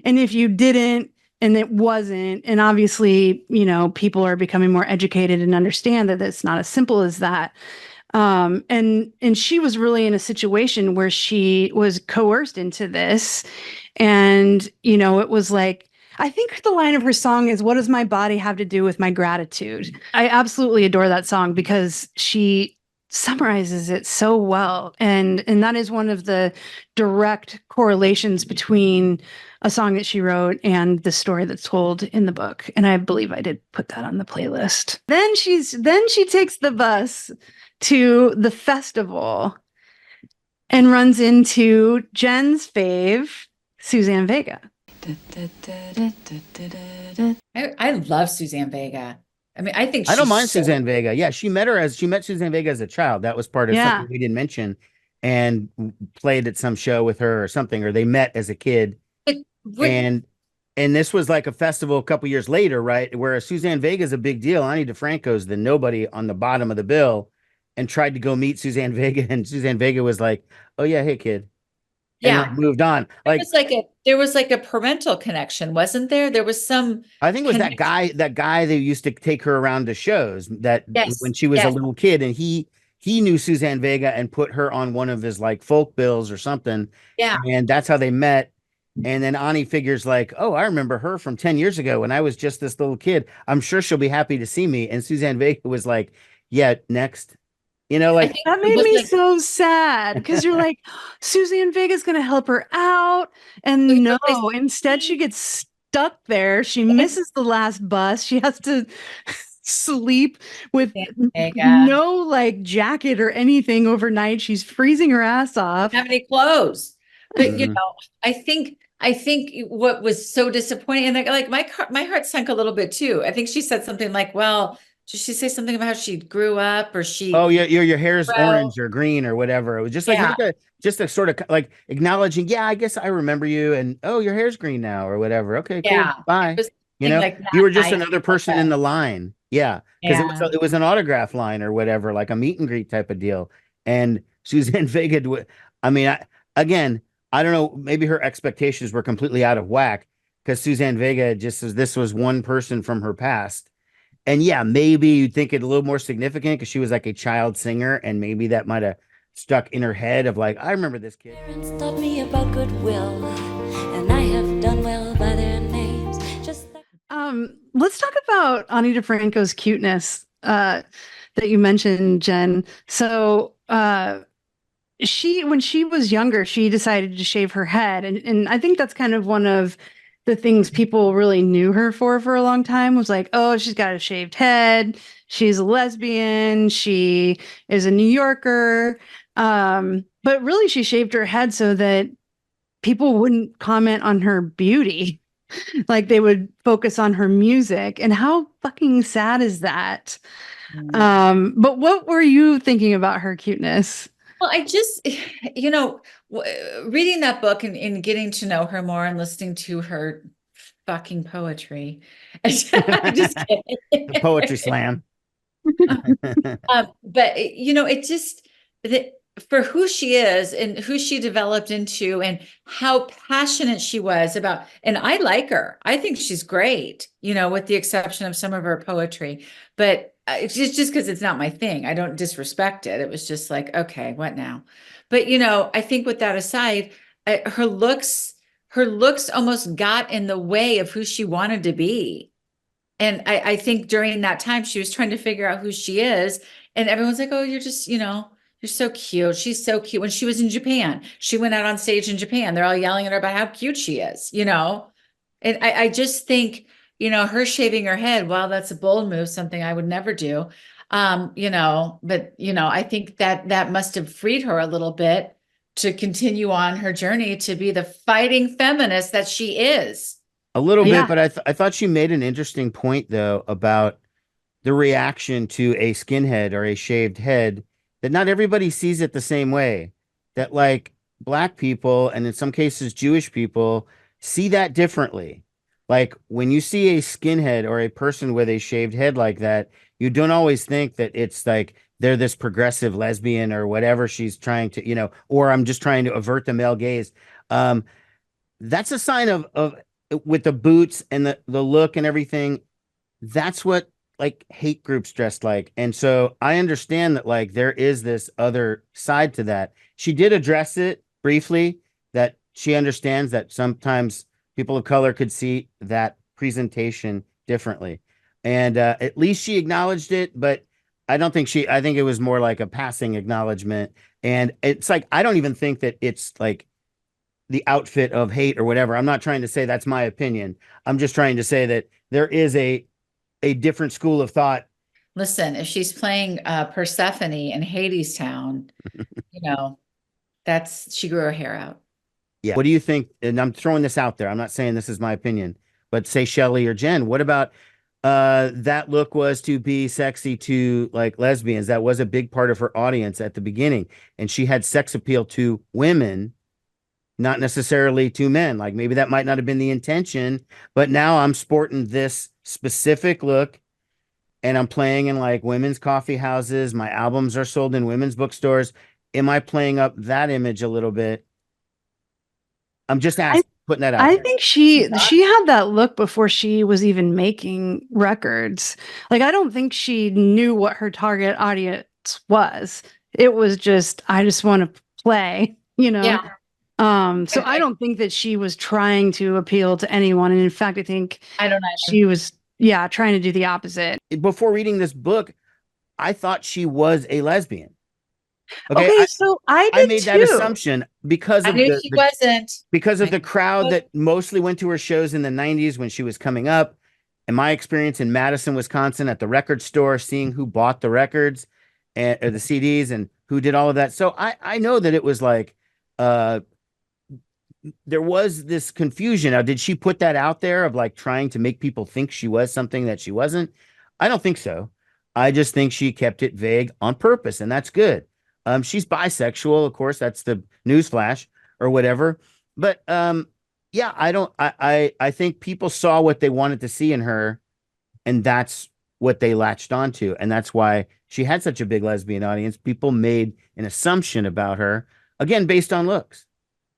And if you didn't, and it wasn't, and obviously, people are becoming more educated and understand that it's not as simple as that. And she was really in a situation where she was coerced into this. And, it was like, I think the line of her song is, what does my body have to do with my gratitude? I absolutely adore that song because she summarizes it so well. And that is one of the direct correlations between a song that she wrote and the story that's told in the book. And I believe I did put that on the playlist. Then she takes the bus to the festival and runs into Jen's fave, Suzanne Vega. I love Suzanne Vega. I mean, I think I don't mind Suzanne Vega. Yeah, she met Suzanne Vega as a child. That was part of something we didn't mention, and played at some show with her or something, or they met as a kid. And this was like a festival a couple years later, right? Where Suzanne Vega is a big deal. Ani DiFranco's the nobody on the bottom of the bill, and tried to go meet Suzanne Vega, and Suzanne Vega was like, "Oh yeah, hey kid." Yeah, and moved on. There was like a parental connection, wasn't there? There was some. I think it was that guy that used to take her around to shows when she was a little kid, and he he knew Suzanne Vega and put her on one of his like folk bills or something. Yeah. And that's how they met. And then Ani figures like, oh, I remember her from 10 years ago when I was just this little kid. I'm sure she'll be happy to see me. And Suzanne Vega was like, yeah, next. You know, I like think That it made was me like, so sad because you're like, Suzanne Vega's going to help her out. we And no, replaced instead she gets stuck there. She misses the last bus. She has to sleep with Vega. no like jacket or anything overnight. She's freezing her ass off. Have any clothes. But you Mhm. know, I think what was so disappointing, and like my heart sank a little bit too. I think she said something like, well, did she say something about how she grew up or Oh, she, yeah, your hair's well, orange or green or whatever. It was yeah, just a sort of like acknowledging, yeah, I guess I remember you, and oh, your hair's green now or whatever. Okay, cool. yeah. It Bye. was You something know, like you not were just nice another about person in that. the line. Yeah, because Yeah. it was an autograph line or whatever, like a meet and greet type of deal. And Suzanne Vega, I mean, again, I don't know, maybe her expectations were completely out of whack because Suzanne Vega just says this was one person from her past. And yeah, maybe you'd think it a little more significant because she was like a child singer, and maybe that might have stuck in her head of like, I remember this kid. Parents taught me about goodwill, and I have done well by their names. Just like Let's talk about Ani DiFranco's cuteness that you mentioned, Jen. So when she was younger, she decided to shave her head. And I think that's kind of one of the things people really knew her for a long time was like, oh, she's got a shaved head. She's a lesbian. She is a New Yorker. But really, she shaved her head so that people wouldn't comment on her beauty. Like they would focus on her music. And how fucking sad is that? But what were you thinking about her cuteness? Well, I just, reading that book and getting to know her more and listening to her fucking poetry. I'm just The kidding. poetry slam. But it just that for who she is and who she developed into and how passionate she was about, and I like her. I think she's great, with the exception of some of her poetry. But it's just because it's not my thing. I don't disrespect it. It was just like, okay, what now? But I think with that aside, her looks almost got in the way of who she wanted to be. And I think during that time, she was trying to figure out who she is. And everyone's like, oh, you're just, you're so cute. She's so cute. When she was in Japan, she went out on stage in Japan. They're all yelling at her about how cute she is. And I just think, her shaving her head, well, that's a bold move, something I would never do. But, I think that must have freed her a little bit to continue on her journey to be the fighting feminist that she is. A little bit, Yeah. but I thought she made an interesting point though about the reaction to a skinhead or a shaved head, that not everybody sees it the same way. That like black people and in some cases Jewish people see that differently. Like when you see a skinhead or a person with a shaved head like that, you don't always think that it's like they're this progressive lesbian or whatever she's trying to, or I'm just trying to avert the male gaze. Um, that's a sign of with the boots and the look and everything. That's what like hate groups dressed like. And so I understand that like there is this other side to that. She did address it briefly, that she understands that sometimes people of color could see that presentation differently. And at least she acknowledged it, but I think it was more like a passing acknowledgement. And it's like, I don't even think that it's like the outfit of hate or whatever. I'm not trying to say that's my opinion. I'm just trying to say that there is a different school of thought. Listen, if she's playing Persephone in Hades Town, she grew her hair out. Yeah. What do you think? And I'm throwing this out there. I'm not saying this is my opinion, but say Shelley or Jen, what about that look was to be sexy to like lesbians? That was a big part of her audience at the beginning. And she had sex appeal to women, not necessarily to men. Like maybe that might not have been the intention, but now I'm sporting this specific look and I'm playing in like women's coffee houses. My albums are sold in women's bookstores. Am I playing up that image a little bit? I'm just asking, putting that out I there. think she had that look before she was even making records. Like I don't think she knew what her target was. It was just, I just want to play, Yeah. So I don't think that she was trying to appeal to anyone. And in fact, I think I don't know. she was, trying to do the opposite. Before reading this book, I thought she was a lesbian. Okay, so I did made too. that assumption because I of knew she wasn't. because of I the knew crowd she that mostly went to her shows in the 90s when she was coming up. And my experience in Madison, Wisconsin at the record store, seeing who bought the records and or the CDs and who did all of that. So I know that it was like there was this confusion. Now, did she put that out there of like trying to make people think she was something that she wasn't? I don't think so. I just think she kept it vague on purpose, and that's good. She's bisexual, of course, that's the newsflash or whatever. But yeah, I think people saw what they wanted to see in her, and that's what they latched onto. And that's why she had such a big lesbian audience. People made an assumption about her, again, based on looks.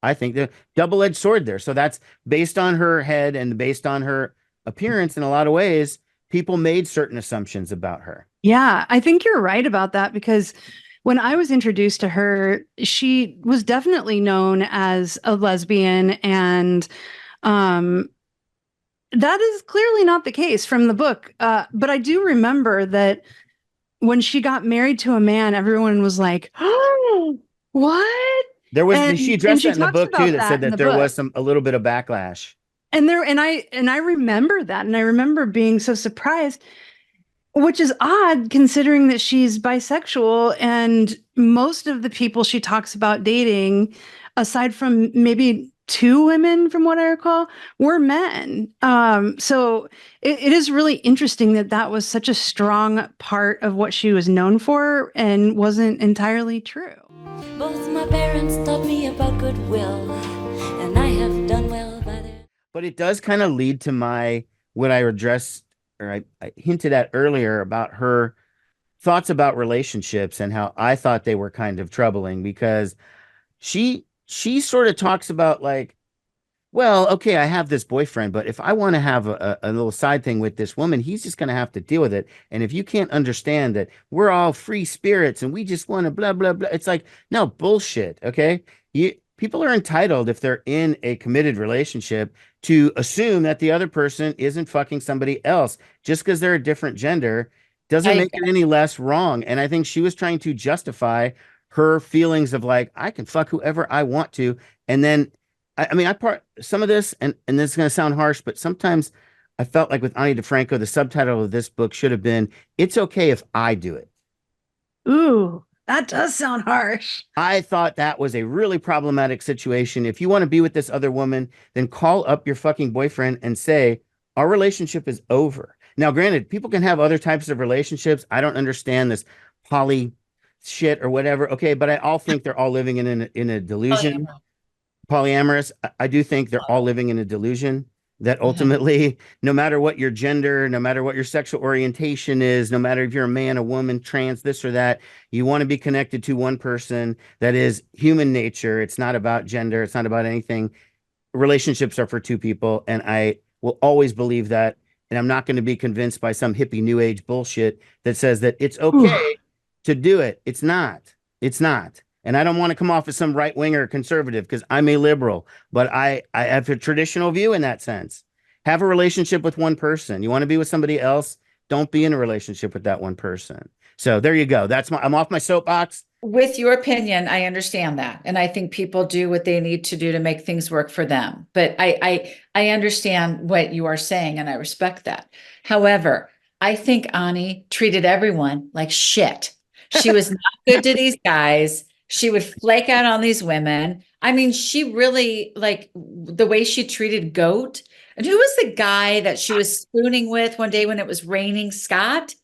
I think the double-edged sword there. So that's based on her head and based on her appearance in a lot of ways. People made certain assumptions about her. Yeah, I think you're right about that because when I was introduced to her, she was definitely known as a lesbian, and that is clearly not the case from the book. But I do remember that when she got married to a man, everyone was like, "Oh, what?" There was And- she addressed and she that in the talks book about too, that said that in that the there was book. a little bit of backlash. And I remember that, and I remember being so surprised, which is odd considering that she's bisexual, and most of the people she talks about dating, aside from maybe two women, from what I recall, were men. So it is really interesting that that was such a strong part of what she was known for and wasn't entirely true. Both my parents taught me about goodwill, and I have done well by their... But it does kind of lead to what I addressed or I hinted at earlier about her thoughts about relationships and how I thought they were kind of troubling because she sort of talks about like, well, okay, I have this boyfriend, but if I want to have a little side thing with this woman, he's just going to have to deal with it. And if you can't understand that we're all free spirits and we just want to blah, blah, blah, it's like, no, bullshit. Okay. People are entitled, if they're in a committed relationship, to assume that the other person isn't fucking somebody else. Just because they're a different gender doesn't make it any less wrong. And I think she was trying to justify her feelings of like, I can fuck whoever I want to. And then, I mean, some of this, and this is going to sound harsh, but sometimes I felt like with Ani DiFranco, the subtitle of this book should have been, "It's okay if I do it." Ooh, that does sound harsh. I thought that was a really problematic situation. If you want to be with this other woman, then call up your fucking boyfriend and say, our relationship is over. Now, granted, people can have other types of relationships. I don't understand this poly shit or whatever. Okay, but I think they're all living in a delusion. Polyamorous. I do think they're all living in a delusion that ultimately, no matter what your gender, no matter what your sexual orientation is, no matter if you're a man, a woman, trans, this or that, you want to be connected to one person. That is human nature. It's not about gender. It's not about anything. Relationships are for two people. And I will always believe that. And I'm not going to be convinced by some hippie new age bullshit that says that it's okay to do it. It's not. It's not. And I don't want to come off as some right winger conservative because I'm a liberal, but I have a traditional view in that sense. Have a relationship with one person. You want to be with somebody else? Don't be in a relationship with that one person. So there you go. I'm off my soapbox. With your opinion, I understand that. And I think people do what they need to do to make things work for them. But I understand what you are saying and I respect that. However, I think Ani treated everyone like shit. She was not good to these guys. She would flake out on these women. I mean, she really, like, the way she treated Goat. And who was the guy that she was spooning with one day when it was raining? Scott?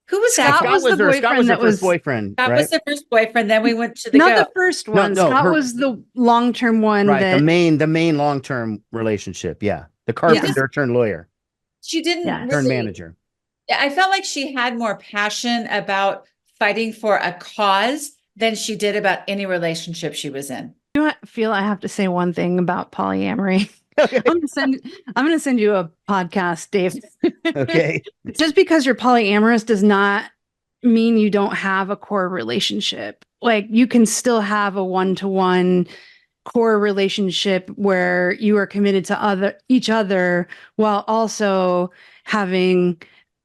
Who was that? Scott was the boyfriend Scott was her first boyfriend. Scott right? was the first boyfriend. Then we went to the Not Goat. the first one. No, Scott was the long-term one. Right, that, the main long-term relationship. Yeah. The carpenter turned lawyer. She didn't Yes. Turned really, manager. I felt like she had more passion about fighting for a cause than she did about any relationship she was in. I feel I have to say one thing about polyamory. Okay. I'm gonna send you a podcast, Dave. Okay. Just because you're polyamorous does not mean you don't have a core relationship. Like you can still have a one-to-one core relationship where you are committed to each other while also having,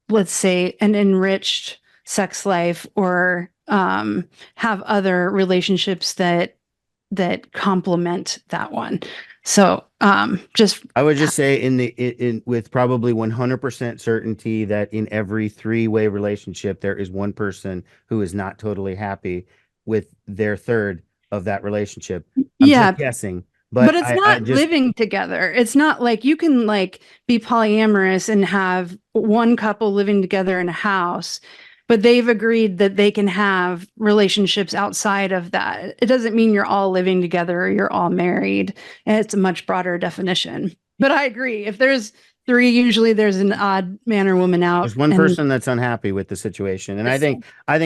let's say, an enriched sex life, or have other relationships that complement that one. So just I would just say in with probably 100% certainty that in every three-way relationship, there is one person who is not totally happy with their third of that relationship. I'm yeah, just guessing, but but it's I not just living together. It's not like you can like be polyamorous and have one couple living together in a house, but they've agreed that they can have relationships outside of that. It doesn't mean you're all living together or you're all married. It's a much broader definition. But I agree. If there's three, usually there's an odd man or woman out. there's one And person that's unhappy with the situation, and I think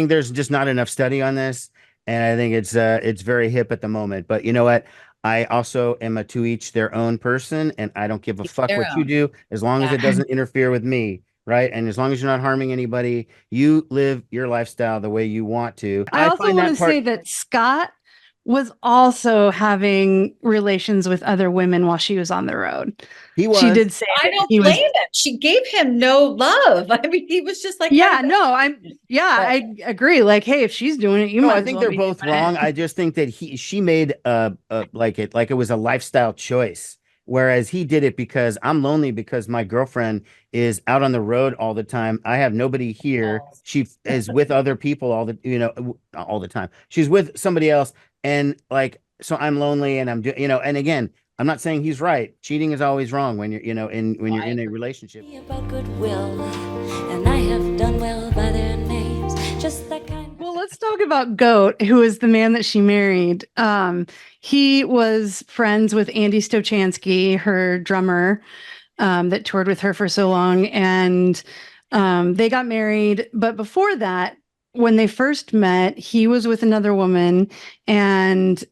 there's just not enough study on this, and I think it's very hip at the moment. But you know what? I also am a to each their own person, and I don't give a fuck their what you own. do as long as Yeah. it doesn't interfere with me, right? And as long as you're not harming anybody, you live your lifestyle the way you want to. I also find want that to part. say that Scott was also having relations with other women while she was on the road. He She was. did say I that don't he blame was. him. She gave him no love. I mean, he was just like, Yeah, kind of- no, I agree. Like, hey, if she's doing it, you No, might I as think well they're be both doing wrong. it. I just think that she made like it was a lifestyle choice, whereas he did it because I'm lonely because my girlfriend is out on the road all the time. I have nobody here. She is with other people all the time. She's with somebody else, and like so I'm lonely, and I'm and again, I'm not saying he's right. Cheating is always wrong when you're when you're in a relationship. About goodwill, and I have done well by their names, just that kind. Well, let's talk about Goat, who is the man that she married. He was friends with Andy Stochansky, her drummer, that toured with her for so long, and they got married. But before that, when they first met, he was with another woman, and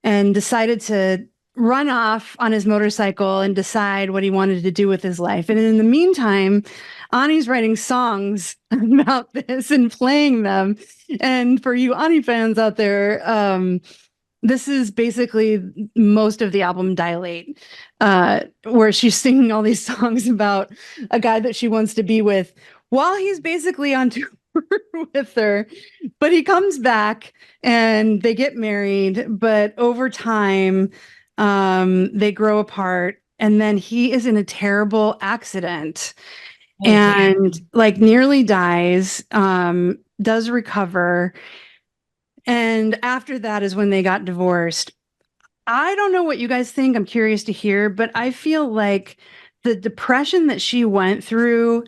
decided to run off on his motorcycle and decide what he wanted to do with his life. And in the meantime, Ani's writing songs about this and playing them. And for you Ani fans out there, this is basically most of the album Dilate, where she's singing all these songs about a guy that she wants to be with while he's basically on tour with her. But he comes back and they get married, but over time, they grow apart. And then he is in a terrible accident and like nearly dies, does recover. And after that is when they got divorced. I don't know what you guys think. I'm curious to hear, but I feel like the depression that she went through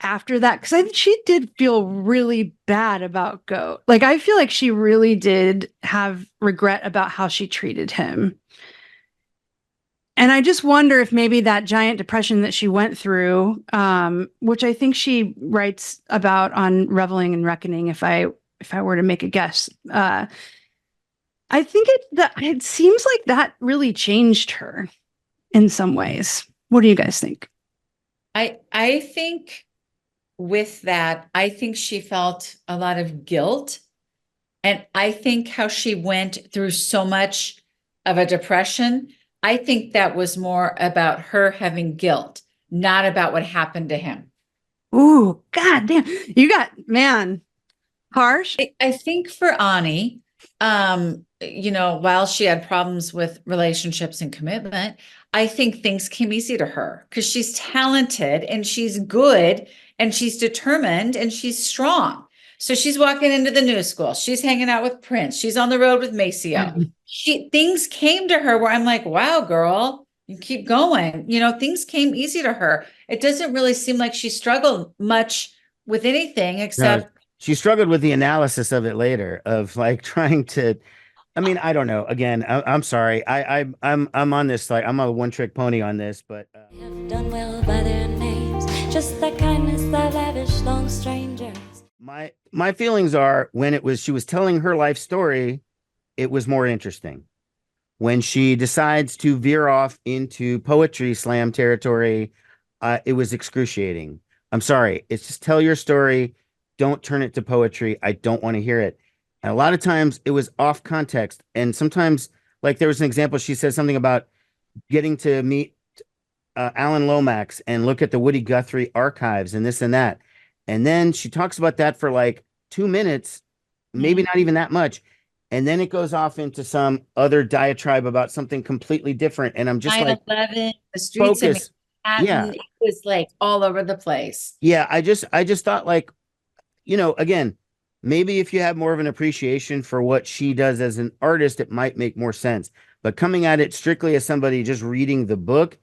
after that, because she did feel really bad about Goat. Like, I feel like she really did have regret about how she treated him. And I just wonder if maybe that giant depression that she went through, which I think she writes about on Reveling and Reckoning, if I were to make a guess, I think it seems like that really changed her in some ways. What do you guys think? I think with that, I think she felt a lot of guilt. And I think how she went through so much of a depression, I think that was more about her having guilt, not about what happened to him. Ooh, God damn. You got, man, harsh. I think for Ani, while she had problems with relationships and commitment, I think things came easy to her because she's talented and she's good and she's determined and she's strong. So she's walking into the new school. She's hanging out with Prince. She's on the road with Maceo. Things came to her where I'm like, wow, girl, you keep going. Things came easy to her. It doesn't really seem like she struggled much with anything except. No, she struggled with the analysis of it later, of like trying to. I mean, I don't know. Again, I'm sorry. I'm on this, like I'm a one trick pony on this, but Have done well by their names, just that kindness I lavished on strangers. my feelings are when she was telling her life story, it was more interesting. When she decides to veer off into poetry slam territory, it was excruciating. I'm sorry. It's just tell your story. don't turn it to poetry. I don't want to hear it. And a lot of times it was off context. And sometimes, like there was an example, she said something about getting to meet Alan Lomax and look at the Woody Guthrie archives and this and that. And then she talks about that for like 2 minutes, maybe not even that much. And then it goes off into some other diatribe about something completely different. And I'm just 9/11, like, the streets of focus. Yeah. Manhattan, it was like all over the place. Yeah. I just thought like, again, maybe if you have more of an appreciation for what she does as an artist, it might make more sense. But coming at it strictly as somebody just reading the book,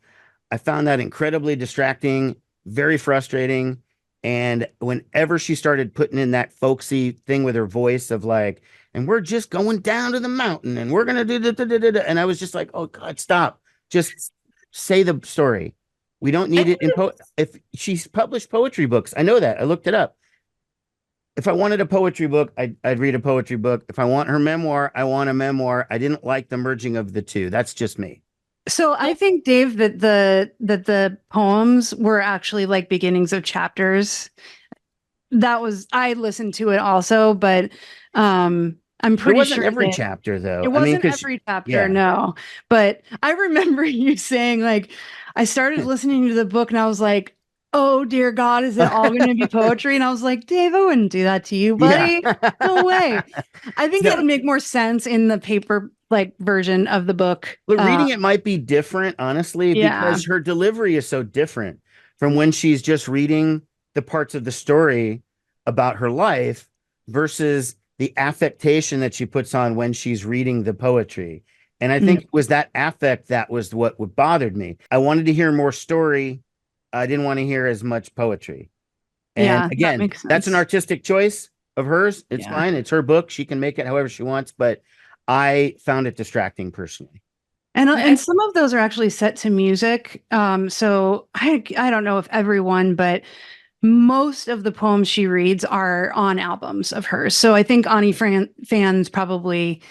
I found that incredibly distracting, very frustrating. And whenever she started putting in that folksy thing with her voice of like, and we're just going down to the mountain and we're going to do da. And I was just like, oh God, stop. Just say the story. We don't need it in if she's published poetry books. I know that. I looked it up. If I wanted a poetry book, I'd read a poetry book. If I want her memoir, I want a memoir. I didn't like the merging of the two. That's just me. So I think, Dave, that the poems were actually like beginnings of chapters. I listened to it also, but I'm pretty sure every chapter though. It wasn't every chapter, no. But I remember you saying like, I started listening to the book and I was like, oh dear God, is it all going to be poetry? And I was like, Dave, I wouldn't do that to you, buddy. Yeah. No way. I think it would make more sense in the paper version of the book. But reading it might be different, honestly, because her delivery is so different from when she's just reading the parts of the story about her life versus the affectation that she puts on when she's reading the poetry. And I think it was that affect that was what bothered me. I wanted to hear more story. I didn't want to hear as much poetry. And again, that's an artistic choice of hers. It's fine. It's her book. She can make it however she wants, but I found it distracting personally. And some of those are actually set to music. So I don't know if everyone, but most of the poems she reads are on albums of hers. So I think Ani fans probably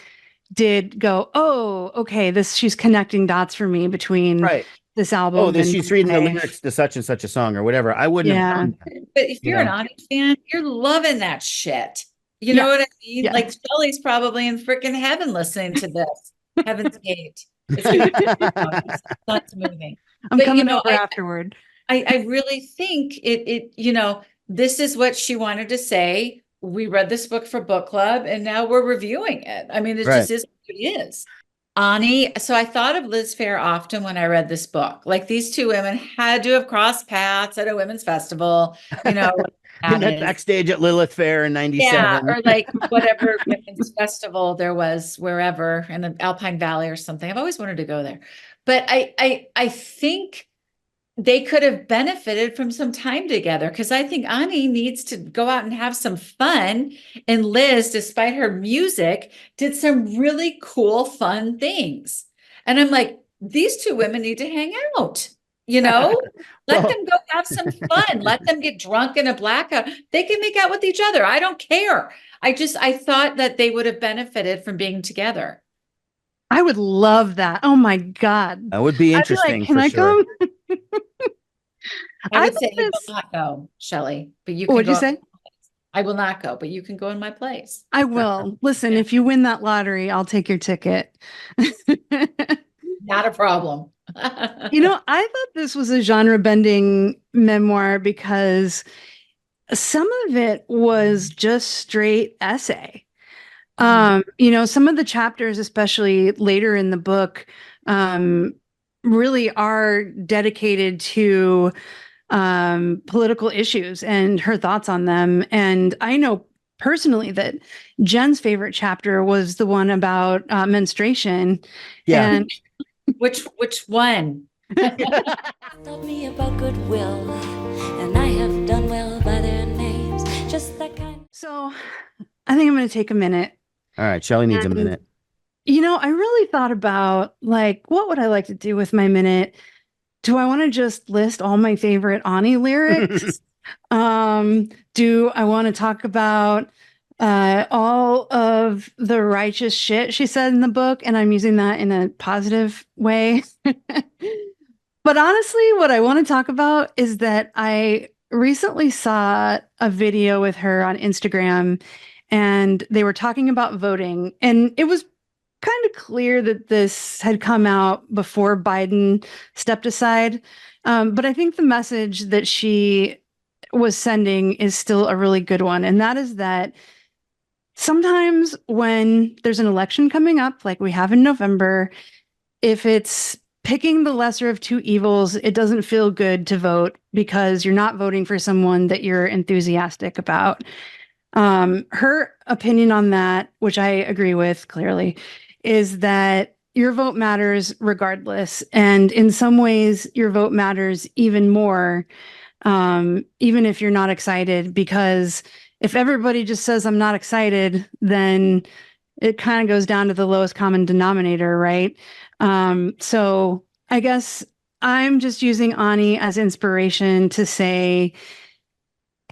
did go, oh, okay, she's connecting dots for me between this album. Oh, she's reading the lyrics to such and such a song or whatever. I wouldn't have done that. But if you're an Ani fan, you're loving that shit. You know what I mean? Yeah. Like Shelley's probably in freaking heaven listening to this. Heaven's Gate. It's not moving. I'm coming over afterward. I really think this is what she wanted to say. We read this book for book club and now we're reviewing it. I mean, it just is what it is. Ani, so I thought of Liz Phair often when I read this book. Like these two women had to have crossed paths at a women's festival, backstage at Lilith Fair in 97. Yeah, or like whatever women's festival there was, wherever in the Alpine Valley or something. I've always wanted to go there. But I think they could have benefited from some time together because I think Ani needs to go out and have some fun. And Liz, despite her music, did some really cool, fun things. And I'm like, these two women need to hang out, let them go have some fun. Let them get drunk in a blackout. They can make out with each other. I don't care. I thought that they would have benefited from being together. I would love that. Oh my God. That would be interesting. Can I come? I would say you will not go, Shelley, but you can. What'd you say? I will not go, but you can go in my place. I will. Listen, if you win that lottery, I'll take your ticket. Not a problem. I thought this was a genre bending memoir because some of it was just straight essay. Some of the chapters, especially later in the book, really are dedicated to political issues and her thoughts on them. And I know personally that Jen's favorite chapter was the one about menstruation. Yeah. And which one? Taught me about goodwill, and I have done well by their names. Just that kind. So I think I'm going to take a minute. All right, Shelley needs a minute. I really thought about what would I like to do with my minute? Do I want to just list all my favorite Ani lyrics? Do I want to talk about all of the righteous shit she said in the book? And I'm using that in a positive way. But honestly, what I want to talk about is that I recently saw a video with her on Instagram, and they were talking about voting, and it was kind of clear that this had come out before Biden stepped aside. But I think the message that she was sending is still a really good one. And that is that sometimes when there's an election coming up, like we have in November, if it's picking the lesser of two evils, it doesn't feel good to vote because you're not voting for someone that you're enthusiastic about. Her opinion on that, which I agree with clearly, is that your vote matters regardless. And in some ways, your vote matters even more, even if you're not excited, because if everybody just says, I'm not excited, then it kind of goes down to the lowest common denominator, right? So I guess I'm just using Ani as inspiration to say,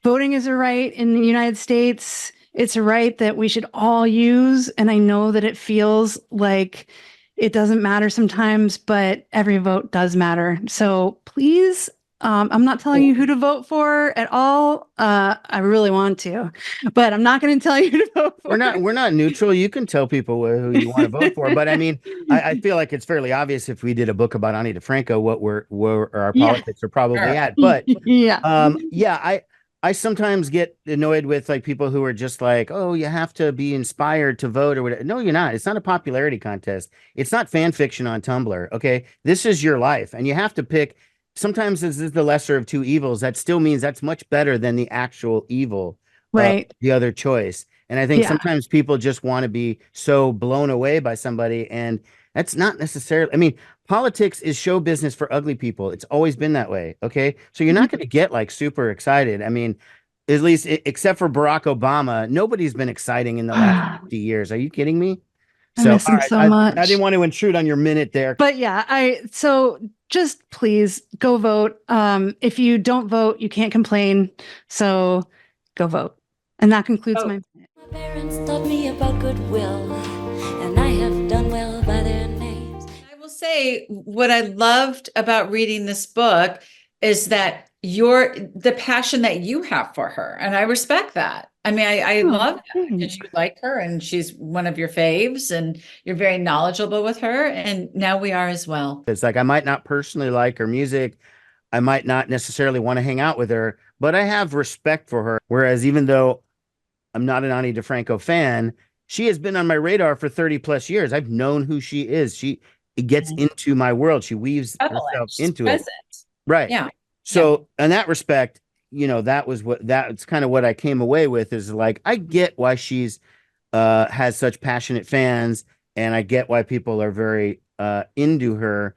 voting is a right in the United States. It's a right that we should all use. And I know that it feels like it doesn't matter sometimes, but every vote does matter. So please, I'm not telling you who to vote for at all. I really want to, but I'm not going to tell you who to vote for. We're not neutral. You can tell people who you want to vote for, but I mean, I feel like it's fairly obvious if we did a book about Ani DiFranco, where our politics are probably at. But I sometimes get annoyed with like people who are just like, oh, you have to be inspired to vote or whatever. No, you're not. It's not a popularity contest. It's not fan fiction on Tumblr. Okay. This is your life. And you have to pick. Sometimes this is the lesser of two evils. That still means that's much better than the actual evil, right? The other choice. And I think sometimes people just want to be so blown away by somebody. And that's not necessarily, I mean, politics is show business for ugly people. It's always been that way. Okay. So you're not going to get like super excited. I mean, at least except for Barack Obama, nobody's been exciting in the last 50 years. Are you kidding me? I miss him so much. I didn't want to intrude on your minute there. But so just please go vote. If you don't vote, you can't complain. So go vote. And that concludes my minute. My parents taught me about goodwill, and I have done well by their names. I will say what I loved about reading this book is that the passion that you have for her. And I respect that. I mean, I love that because you like her and she's one of your faves and you're very knowledgeable with her. And now we are as well. It's like, I might not personally like her music. I might not necessarily want to hang out with her, but I have respect for her. Whereas even though I'm not an Ani DiFranco fan, she has been on my radar for 30 plus years. I've known who she is. She gets into my world. She weaves herself into it. Right. Yeah. So in that respect, you know, that's kind of what I came away with is like, I get why she's has such passionate fans and I get why people are very into her.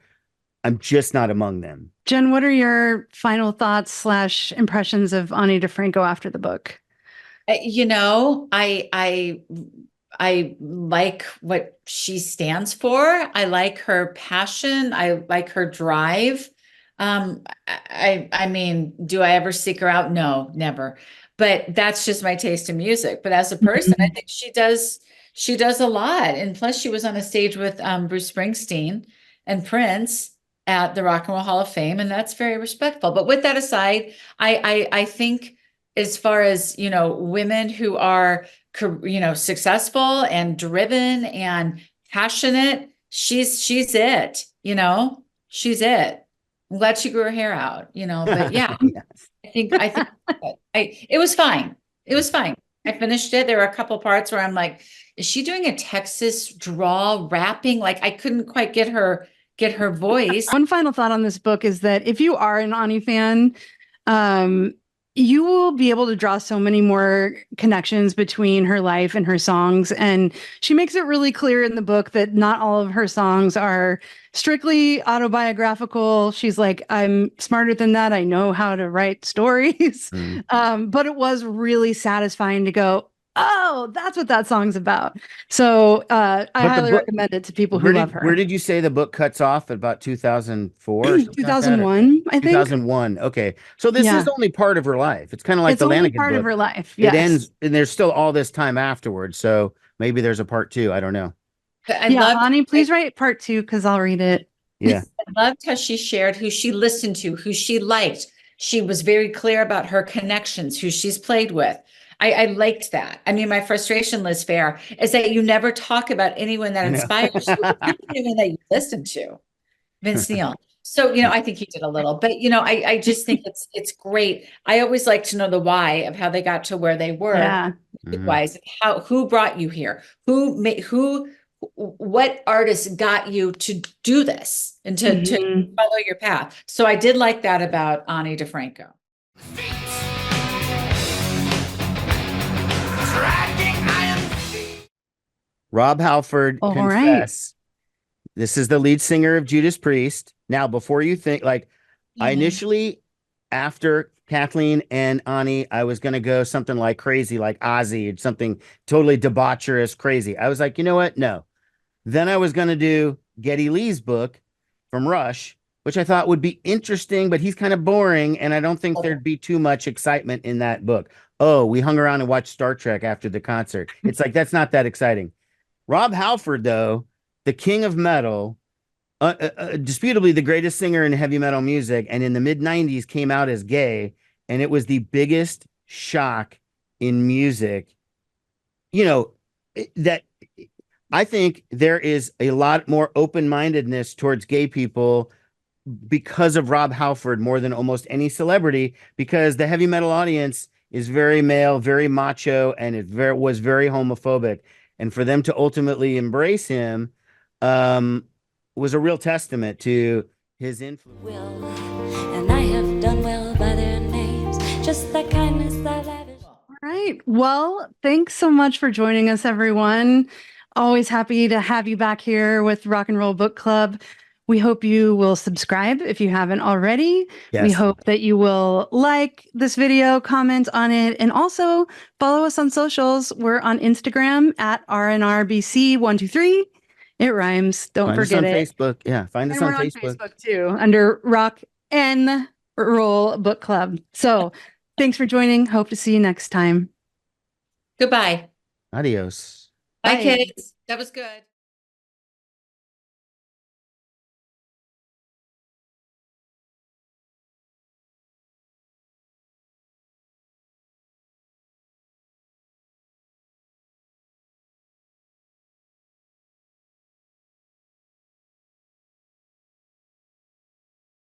I'm just not among them. Jen, what are your final thoughts / impressions of Ani DiFranco after the book? You know, I like what she stands for. I like her passion. I like her drive. I mean, do I ever seek her out? No, never. But that's just my taste in music. But as a person, I think she does a lot. And plus she was on a stage with Bruce Springsteen and Prince at the Rock and Roll Hall of Fame. And that's very respectful. But with that aside, I think as far as, you know, women who are, you know, successful and driven and passionate, she's it, you know, she's it. I'm glad she grew her hair out, you know, but yeah, yes. I think it was fine. It was fine. I finished it. There were a couple parts where I'm like, is she doing a Texas drawl rapping? Like I couldn't quite get her voice. One final thought on this book is that if you are an Ani fan, you will be able to draw so many more connections between her life and her songs. And she makes it really clear in the book that not all of her songs are strictly autobiographical. She's like, I'm smarter than that. I know how to write stories. But it was really satisfying to go, oh, that's what that song's about. So I highly recommend it to people who love her. Where did you say the book cuts off? At about 2004? 2001, I think. 2001. Okay. So this is only part of her life. It's kind of like the Lanigan book. It's only part of her life. Yes. It ends and there's still all this time afterwards. So maybe there's a part 2. I don't know. Ani, please write part 2 because I'll read it. Yeah. I loved how she shared who she listened to, who she liked, She was very clear about her connections, who she's played with. I liked that. I mean, my frustration, Liz Fair, is that you never talk about anyone that I know. inspires you, anyone that you listen to. Vince Neil. So, I think he did a little, but I just think it's great. I always like to know the why of how they got to where they were. Yeah. Wise, who brought you here? What artist got you to do this and to follow your path? So I did like that about Ani DiFranco. Rob Halford, All confess. This is the lead singer of Judas Priest. Now, before you think, I initially, after Kathleen and Ani, I was going to go something like crazy, like Ozzy, something totally debaucherous, crazy. I was like, you know what? No. Then I was going to do Geddy Lee's book from Rush, which I thought would be interesting, but he's kind of boring, and I don't think there'd be too much excitement in that book. Oh, we hung around and watched Star Trek after the concert. It's like, that's not that exciting. Rob Halford, though, the king of metal, disputably the greatest singer in heavy metal music, and in the mid-90s came out as gay, and it was the biggest shock in music. That I think there is a lot more open-mindedness towards gay people because of Rob Halford more than almost any celebrity, because the heavy metal audience is very male, very macho, and it was very homophobic. And for them to ultimately embrace him was a real testament to his influence. Will, and I have done well by their names, just that kindness I lavish. All right. Well, thanks so much for joining us, everyone. Always happy to have you back here with Rock and Roll Book Club. We hope you will subscribe if you haven't already. Yes. We hope that you will like this video, comment on it, and also follow us on socials. We're on Instagram at RNRBC123. It rhymes. Don't Find forget us on it. Facebook. Yeah, find us And on we're Facebook. on Facebook too, under Rock and Roll Book Club. So thanks for joining. Hope to see you next time. Goodbye. Adios. Bye, Bye. kids. That was good.